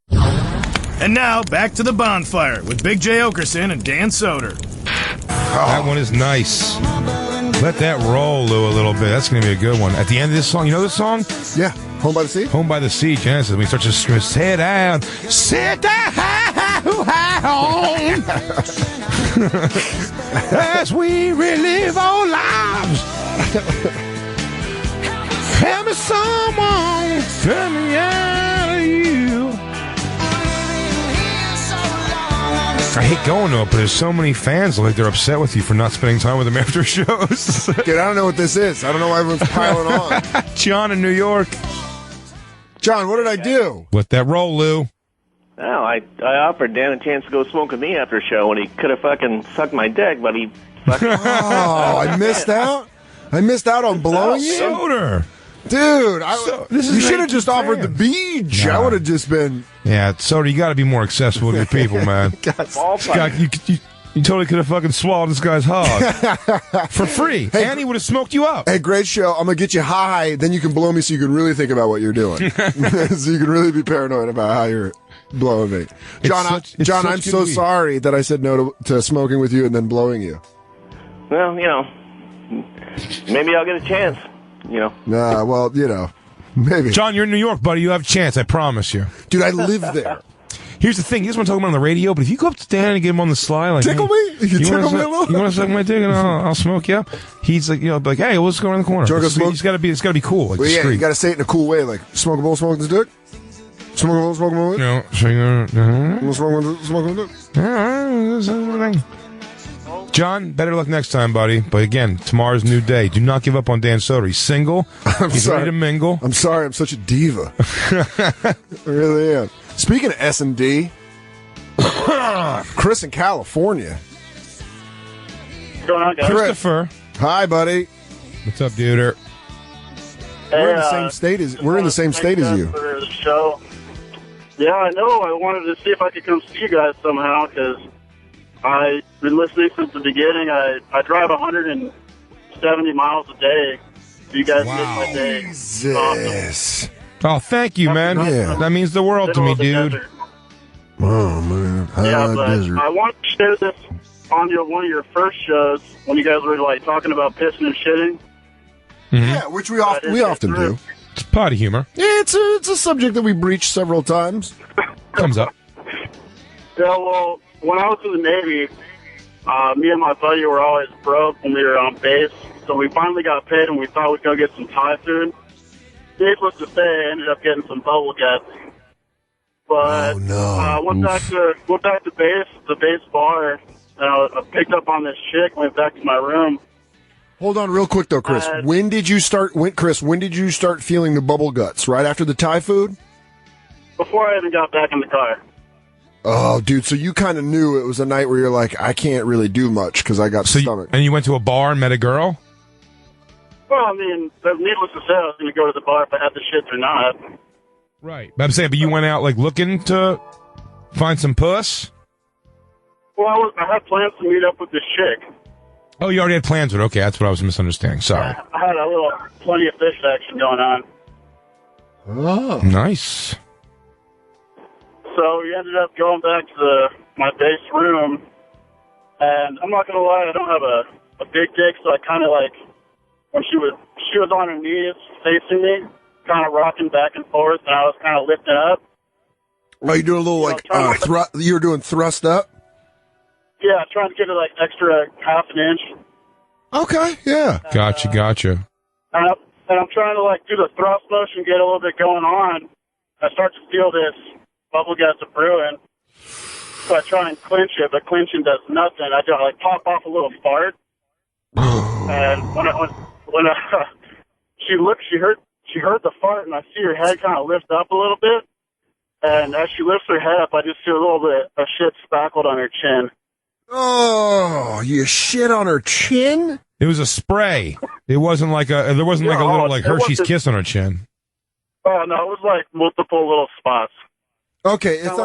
And now, back to the Bonfire with Big J. Oakerson and Dan Soder. That one is nice. Let that roll, Lou, a little bit. That's going to be a good one. At the end of this song, you know this song? Yeah. Home by the Sea? Home by the Sea, Genesis. When he starts to scream, sit down. Sit down. As we relive our lives. Tell me someone, tell me out of you. I hate going to it, but there's so many fans like they're upset with you for not spending time with them after shows. Dude, I don't know what this is. I don't know why everyone's piling on. John in New York. John, what did I do? Let that roll, Lou. No, I offered Dan a chance to go smoke with me after a show, and he could have fucking sucked my dick, but he fucking... Oh, I missed out? I missed out on blowing you? Soder. Dude, you should have just offered the fans. beach. Nah. I would have just been... Yeah, Soder, you got to be more accessible to your people, man. Scott, you totally could have fucking swallowed this guy's hog for free, and he would have smoked you up. Hey, great show. I'm going to get you high, then you can blow me so you can really think about what you're doing. So you can really be paranoid about how you're blowing me. John, I'm so sorry that I said no to smoking with you and then blowing you. Well, maybe I'll get a chance, Nah, well, maybe. John, you're in New York, buddy. You have a chance, I promise you. Dude, I live there. Here's the thing. You just want to talk about it on the radio, but if you go up to Dan and get him on the sly, like, tickle me? You tickle me a little? You want to suck my dick and I'll smoke you up? He's like, like, hey, let's go around the corner. Do you want to go smoke? It's got to be cool. Like, Well, yeah, discreet. you got to say it in a cool way, like, smoke a bowl, smoke this dick? Smoke a bowl, smoke a bowl? No, so you're Smoke a dick? John, better luck next time, buddy. But again, tomorrow's a new day. Do not give up on Dan Soder. He's single. He's ready to mingle. I'm sorry, I'm such a diva. I really am. Speaking of S&D, Chris in California. What's going on, guys? Christopher. Hi, buddy. What's up, dude? We're in the same state as you. For the show. Yeah, I know. I wanted to see if I could come see you guys somehow because I've been listening since the beginning. I drive 170 miles a day. So you guys make my day. Jesus. Oh, thank you, man. Yeah. That means the world to me, dude. Oh, man. Yeah, but I want to share this on one of your first shows when you guys were like talking about pissing and shitting. Yeah, which we often do. It's potty humor. Yeah, it's a subject that we breached several times. Comes up. Yeah, well, when I was in the Navy, me and my buddy were always broke when we were on base, so we finally got paid and we thought we'd go get some Thai food. Needless to say, I ended up getting some bubble guts. But went back to the base bar, and I picked up on this chick, went back to my room. Hold on real quick, though, Chris. When did you start feeling the bubble guts? Right after the Thai food? Before I even got back in the car. Oh, dude, so you kind of knew it was a night where you're like, I can't really do much because I got stomach. And you went to a bar and met a girl? Well, I mean, needless to say, I was going to go to the bar if I had the shits or not. Right. But I'm saying, but you went out, like, looking to find some puss? Well, I had plans to meet up with this chick. Oh, you already had plans with it. Okay, that's what I was misunderstanding. Sorry. I had plenty of fish action going on. Oh. Nice. So we ended up going back to my base room, and I'm not going to lie, I don't have a big dick, so I kind of like, when she was on her knees facing me, kind of rocking back and forth, and I was kind of lifting up. Are you doing a little you were doing thrust up? Yeah, trying to get it like extra half an inch. Okay, yeah. Gotcha. And I'm trying to like do the thrust motion, get a little bit going on. I start to feel this bubble guts are brewing. So I try and clinch it, but clinching does nothing. I just like pop off a little fart. And when she heard the fart, and I see her head kind of lift up a little bit. And as she lifts her head up, I just see a little bit of shit spackled on her chin. Oh, you shit on her chin? It was a spray. It wasn't like a little like Hershey's Kiss on her chin. Oh no, it was like multiple little spots. Okay, it's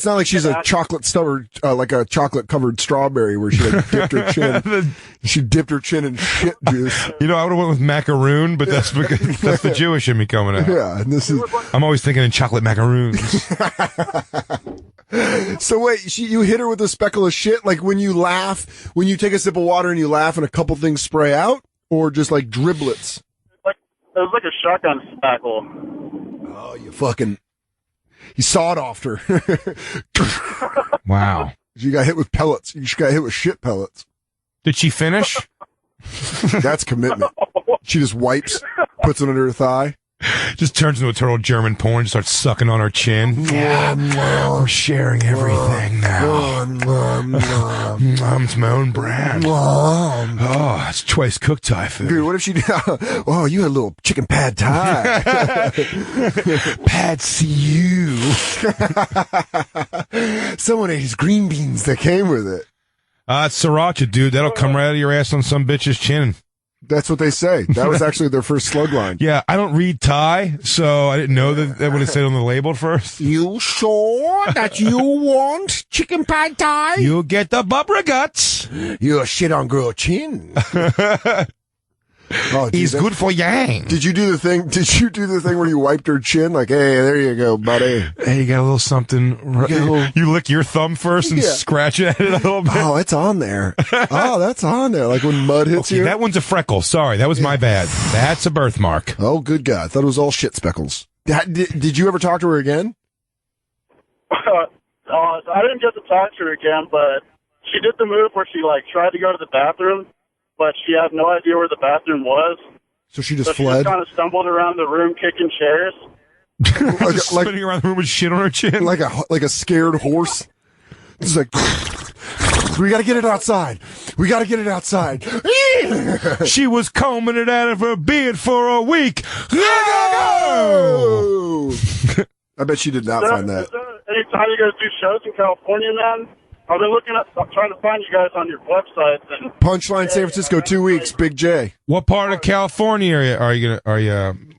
not like she's a chocolate stubber, like a chocolate covered strawberry where she like dipped her chin. She dipped her chin in shit juice. You know, I would have went with macaroon, but that's the Jewish in me coming out. Yeah, and this is. I'm always thinking in chocolate macaroons. So wait, you hit her with a speckle of shit? Like when you laugh, when you take a sip of water and you laugh and a couple things spray out, or just like driblets? It was like a shotgun spackle. Oh, you sawed off her. Wow. You got hit with pellets. You just got hit with shit pellets. Did she finish? That's commitment. She just wipes, puts it under her thigh. Just turns into a total German porn, starts sucking on her chin. We're sharing everything now. It's my own brand. Oh, it's twice cooked Thai food. Dude, what if she did? Oh, you had a little chicken pad Thai. Pad see you. Someone ate his green beans that came with it. It's sriracha, dude. That'll come right out of your ass on some bitch's chin. That's what they say. That was actually their first slug line. Yeah, I don't read Thai, so I didn't know that would have said on the label first. You sure that you want chicken pad Thai? You'll get the bubba guts. You're shit on girl chin. Oh, he's good for yang. Did you do the thing where you wiped her chin? Like, hey, there you go, buddy. Hey, you got a little something. You lick your thumb first and scratch at it a little bit. Oh, it's on there. Oh, that's on there. Like when mud hits you. That one's a freckle. Sorry, that was my bad. That's a birthmark. Oh, good God. I thought it was all shit speckles. Did you ever talk to her again? I didn't get to talk to her again, but she did the move where she tried to go to the bathroom, but she had no idea where the bathroom was. So she just She fled? just kind of stumbled around the room kicking chairs. Spinning around the room with shit on her chin. Like a scared horse. It's like, we got to get it outside. We got to get it outside. She was combing it out of her beard for a week. No! I bet she did not find that. Anytime you guys do shows in California, man, I've been trying to find you guys on your website. Punchline, San Francisco, 2 weeks. Big J. What part of California are you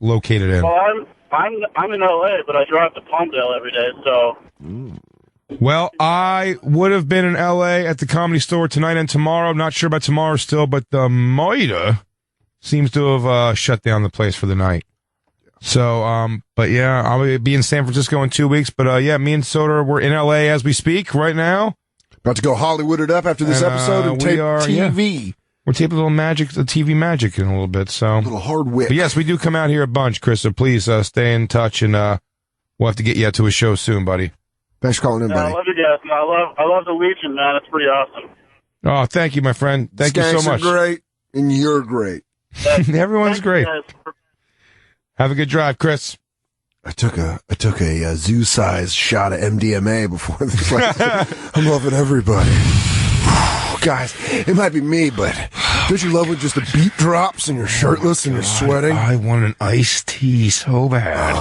located in? Well, I'm in LA, but I drive to Palmdale every day. So Well, I would have been in L.A. at the Comedy Store tonight and tomorrow. I'm not sure about tomorrow still, but the Moida seems to have shut down the place for the night. So, but yeah, I'll be in San Francisco in 2 weeks. But yeah, me and Soder, we're in L.A. as we speak right now. About to go Hollywooded up after this episode and tape TV. Yeah. We're taping a little magic, the TV magic in a little bit. So a little hard whip. But yes, we do come out here a bunch, Chris. So please stay in touch, and we'll have to get you out to a show soon, buddy. Thanks for calling in, buddy. I love you guys. And I love the Legion, man. It's pretty awesome. Oh, thank you, my friend. Thank you so much. Are great, and you're great. Everyone's great. Have a good drive, Chris. I took a zoo-sized shot of MDMA before this. I'm loving everybody. Guys, it might be me, but don't you love when just the beat drops and you're shirtless and you're sweating? I want an iced tea so bad.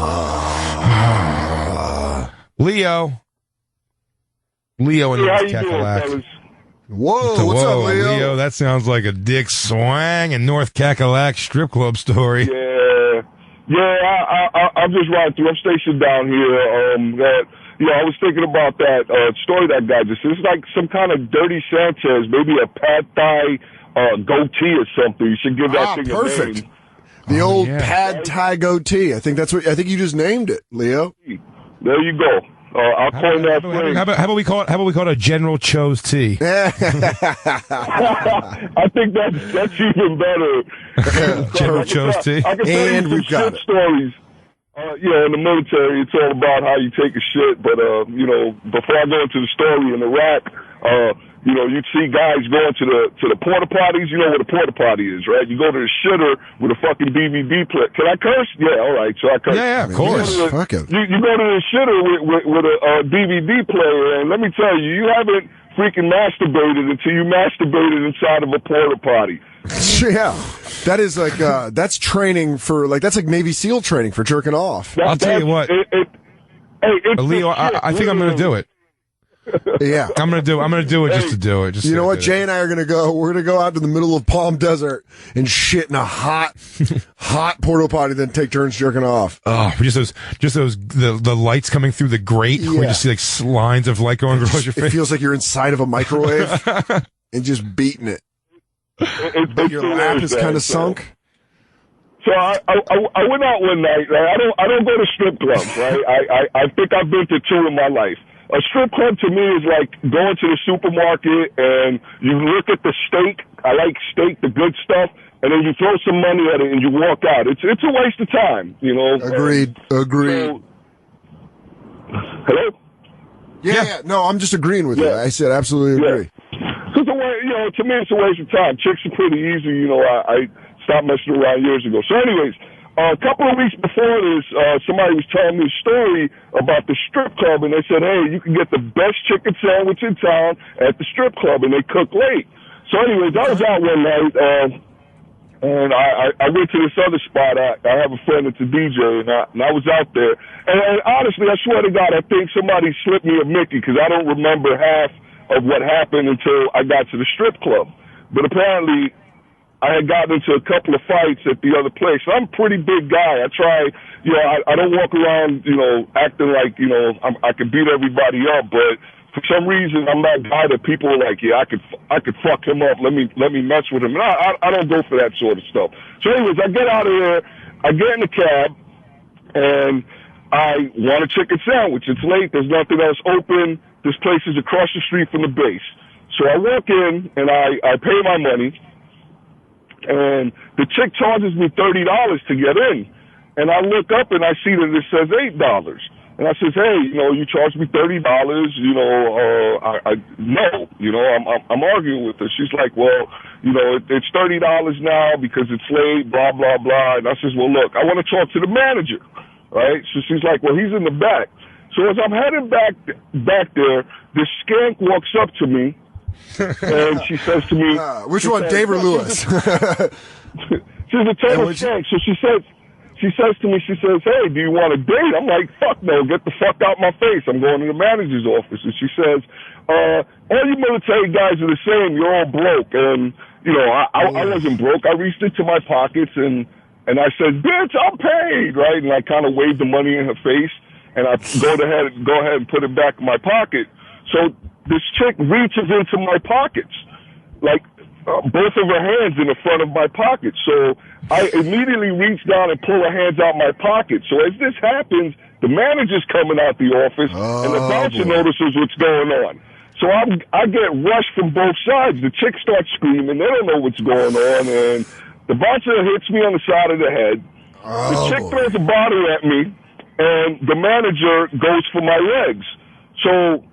Leo in North Cackalack. Whoa, what's up, Leo? That sounds like a Dick Swang and North Cackalack strip club story. Yeah, I'm just riding through. I'm stationed down here. I was thinking about that story that guy just said. It's like some kind of Dirty Sanchez, maybe a pad thai goatee or something. You should give that thing perfect. a name. The old pad thai goatee. I think you just named it, Leo. There you go. I'll coin that phrase. How about we call it a General Cho's tea? I think that's even better. General Cho's tea. I can tell you some shit stories. In the military, it's all about how you take a shit. But before I go into the story in Iraq, you'd see guys going to the porta potties. You know what a porta potty is, right? You go to the shitter with a fucking DVD player. Can I curse? Yeah, all right. So I curse. Yeah, of course. You go to the shitter with a DVD player, and let me tell you, you haven't freaking masturbated until you masturbated inside of a porta potty. Yeah, that is like that's training for that's like Navy SEAL training for jerking off. I'll tell you what, Leo, I think I'm going to do it. Yeah, I'm gonna do it just to do it. Just you know what, Jay and I are gonna go. We're gonna go out to the middle of Palm Desert and shit in a hot porta potty, then take turns jerking off. Oh, just those the lights coming through the grate. Yeah. We just see like lines of light going across your face. It feels like you're inside of a microwave and just beating it. But your lap is kind of sunk. So I went out one night. Right? I don't go to strip clubs. Right? I think I've been to 2 in my life. A strip club to me is like going to the supermarket and you look at the steak. I like steak, the good stuff, and then you throw some money at it and you walk out. It's a waste of time, you know. Agreed. So, hello? Yeah. No, I'm just agreeing with you. I said absolutely agree. So to me, it's a waste of time. Chicks are pretty easy. You know, I stopped messing around years ago. So anyways, a couple of weeks before this, somebody was telling me a story about the strip club, and they said, hey, you can get the best chicken sandwich in town at the strip club, and they cook late. So anyways, I was out one night, and I went to this other spot. I have a friend that's a DJ, and I was out there. And honestly, I swear to God, I think somebody slipped me a Mickey, because I don't remember half of what happened until I got to the strip club. But apparently, I had gotten into a couple of fights at the other place. I'm a pretty big guy. I try, I don't walk around, acting like, I can beat everybody up. But for some reason, I'm that guy that people are like, yeah, I could fuck him up. Let me mess with him. And I don't go for that sort of stuff. So anyways, I get out of there. I get in the cab, and I want a chicken sandwich. It's late. There's nothing else open. This place is across the street from the base. So I walk in, and I pay my money. And the chick charges me $30 to get in. And I look up and I see that it says $8. And I says, hey, you charge me $30, I'm arguing with her. She's like, well, it's $30 now because it's late, blah, blah, blah. And I says, well, look, I want to talk to the manager, right? So she's like, well, he's in the back. So as I'm heading back there, this skank walks up to me. And she says to me, which one, Dave or Lewis? She's a total skank. So she says to me, hey, do you want a date? I'm like, fuck no, get the fuck out my face. I'm going to the manager's office. And she says, all you military guys are the same. You're all broke. And, I wasn't broke. I reached into my pockets and And I said, bitch, I'm paid, right? And I kind of waved the money in her face, and I go ahead and put it back in my pocket. So this chick reaches into my pockets, like both of her hands in the front of my pocket. So I immediately reach down and pull her hands out my pocket. So as this happens, the manager's coming out the office, and the bouncer notices what's going on. So I get rushed from both sides. The chick starts screaming. They don't know what's going on, and the bouncer hits me on the side of the head. The chick throws a bottle at me, and the manager goes for my legs. So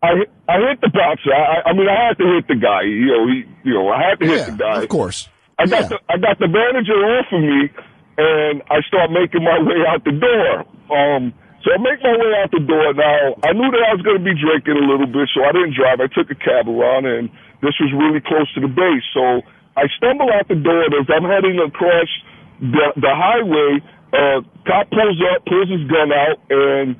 I hit the bouncer. I mean, I had to hit the guy. I had to hit the guy. Of course. I got the manager off of me, and I start making my way out the door. So I make my way out the door. Now, I knew that I was going to be drinking a little bit, so I didn't drive. I took a cab around, and this was really close to the base. So I stumble out the door, and as I'm heading across the highway, cop pulls up, pulls his gun out, and,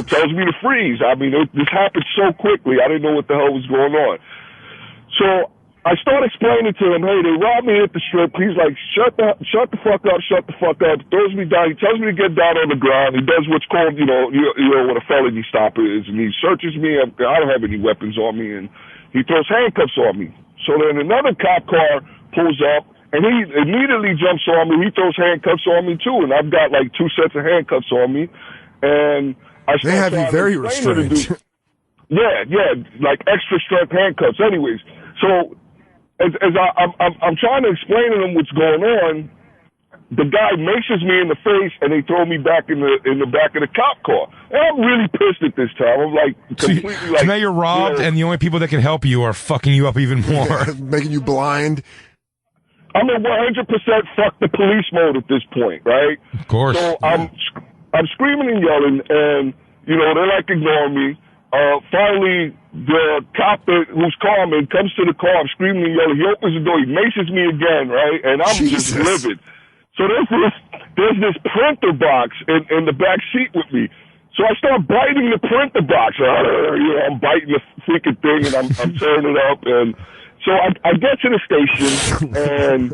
tells me to freeze. I mean, this happened so quickly, I didn't know what the hell was going on. So I start explaining to him, hey, they robbed me at the strip. He's like, shut the fuck up, throws me down. He tells me to get down on the ground. He does what's called, what a felony stop is, and he searches me. I don't have any weapons on me, and he throws handcuffs on me. So then another cop car pulls up, and he immediately jumps on me. He throws handcuffs on me, too, and I've got, like, 2 sets of handcuffs on me. And I They have you very restrained. Yeah, like extra-strength handcuffs. Anyways, so as I'm trying to explain to him what's going on, the guy maces me in the face, and they throw me back in the back of the cop car. And I'm really pissed at this time. I'm like completely So now you're robbed, and the only people that can help you are fucking you up even more, making you blind. I'm in 100% fuck the police mode at this point, right? Of course. So I'm screaming and yelling, and they're like ignoring me. Finally, the cop who's calming comes to the car. I'm screaming and yelling. He opens the door. He maces me again, right? And I'm just livid. So there's this printer box in the back seat with me. So I start biting the printer box. I'm biting the freaking thing, and I'm tearing it up. And so I get to the station, and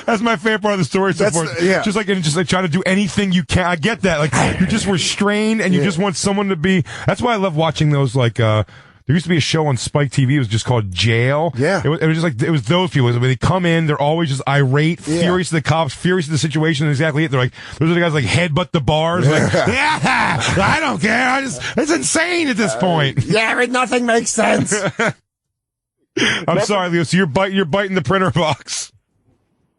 that's my favorite part of the story so far. Yeah. Just like trying to do anything you can. I get that. Like you're just restrained, and you just want someone to be. That's why I love watching those. Like there used to be a show on Spike TV. It was just called Jail. Yeah. It was just like it was those people. When they come in, they're always just irate, furious at the cops, furious at the situation. And exactly it. They're like those are the guys like headbutt the bars. Like I don't care. It's insane at this point. Nothing makes sense. I'm sorry, Leo. So you're biting the printer box.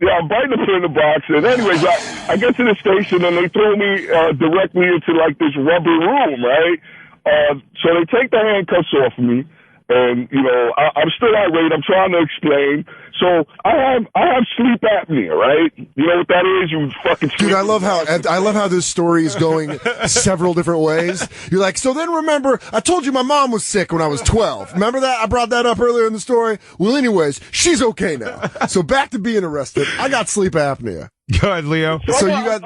Yeah, I'm biting the printer box. And anyways, I get to the station, and they throw me directly into like this rubber room, right? So they take the handcuffs off of me, and I'm still irate. I'm trying to explain. So I have sleep apnea, right? You know what that is? You fucking sleep. Dude, I love how this story is going several different ways. You're like, so then remember, I told you my mom was sick when I was 12. Remember that? I brought that up earlier in the story. Well, anyways, she's okay now. So back to being arrested. I got sleep apnea. Go ahead, Leo. So you got.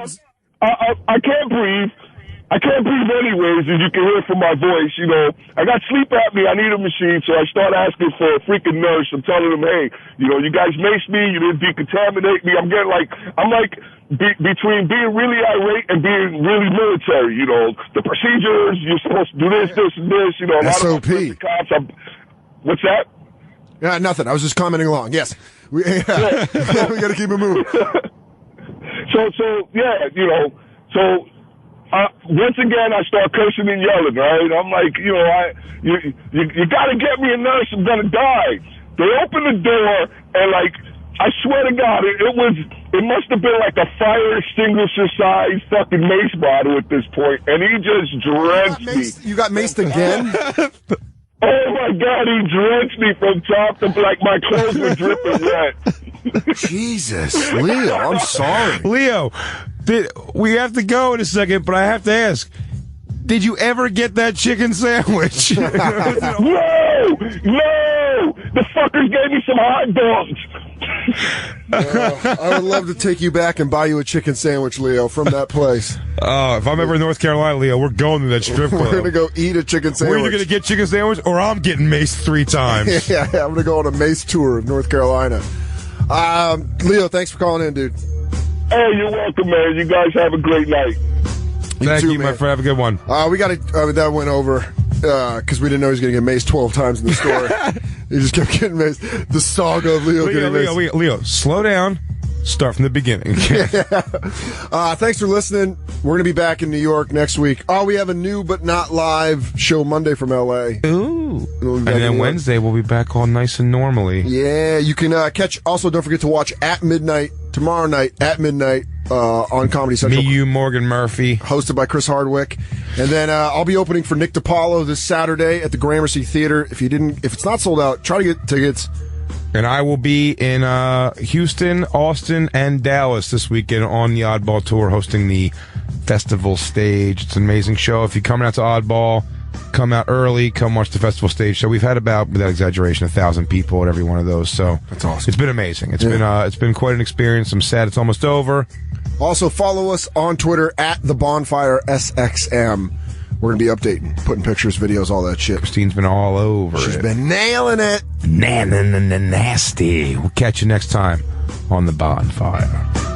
I can't breathe. I can't breathe anyways, as you can hear from my voice. I got sleep apnea. I need a machine, so I start asking for a freaking nurse. I'm telling them, hey, you guys maced me. You didn't decontaminate me. I'm between being really irate and being really military. The procedures, you're supposed to do this, and this. A lot SOP. of the cops. What's that? Yeah, nothing. I was just commenting along. Yes. We got to keep it moving. So once again, I start cursing and yelling, right? I'm like, you got to get me a nurse. I'm going to die. They open the door, and I swear to God, it must have been like a fire extinguisher size fucking mace bottle at this point, and he just drenched me. You got maced again? Oh my God, he drenched me from top to my clothes were dripping wet. Jesus, Leo, I'm sorry. Leo, we have to go in a second, but I have to ask, did you ever get that chicken sandwich? No! The fuckers gave me some hot dogs. I would love to take you back and buy you a chicken sandwich, Leo, from that place. If I'm ever in North Carolina, Leo, we're going to that strip club. We're going to go eat a chicken sandwich. We're either going to get chicken sandwich or I'm getting maced 3 times. Yeah, I'm going to go on a mace tour of North Carolina. Leo, thanks for calling in, dude. Hey, you're welcome, man. You guys have a great night. Thank you, my friend. Have a good one. We got that went over because we didn't know he was going to get maced 12 times in the store. He just kept getting maced. The saga of Leo getting maced. Leo, slow down. Start from the beginning. Thanks for listening. We're going to be back in New York next week. We have a new but not live show Monday from L.A. Ooh. And then Wednesday we'll be back all nice and normally. Yeah, you can catch. Also, don't forget to watch at midnight tomorrow night at midnight on Comedy Central. Me, you, Morgan Murphy, hosted by Chris Hardwick, and then I'll be opening for Nick DiPaolo this Saturday at the Gramercy Theater. If it's not sold out, try to get tickets. And I will be in Houston, Austin, and Dallas this weekend on the Oddball Tour, hosting the festival stage. It's an amazing show. If you're coming out to Oddball, come out early, come watch the festival stage show. We've had about, without exaggeration, 1,000 people at every one of those. So that's awesome. It's been amazing. It's been quite an experience. I'm sad it's almost over. Also, follow us on Twitter at the Bonfire SXM. We're going to be updating, putting pictures, videos, all that shit. Christine's been all over She's been nailing it. Nasty. We'll catch you next time on the Bonfire.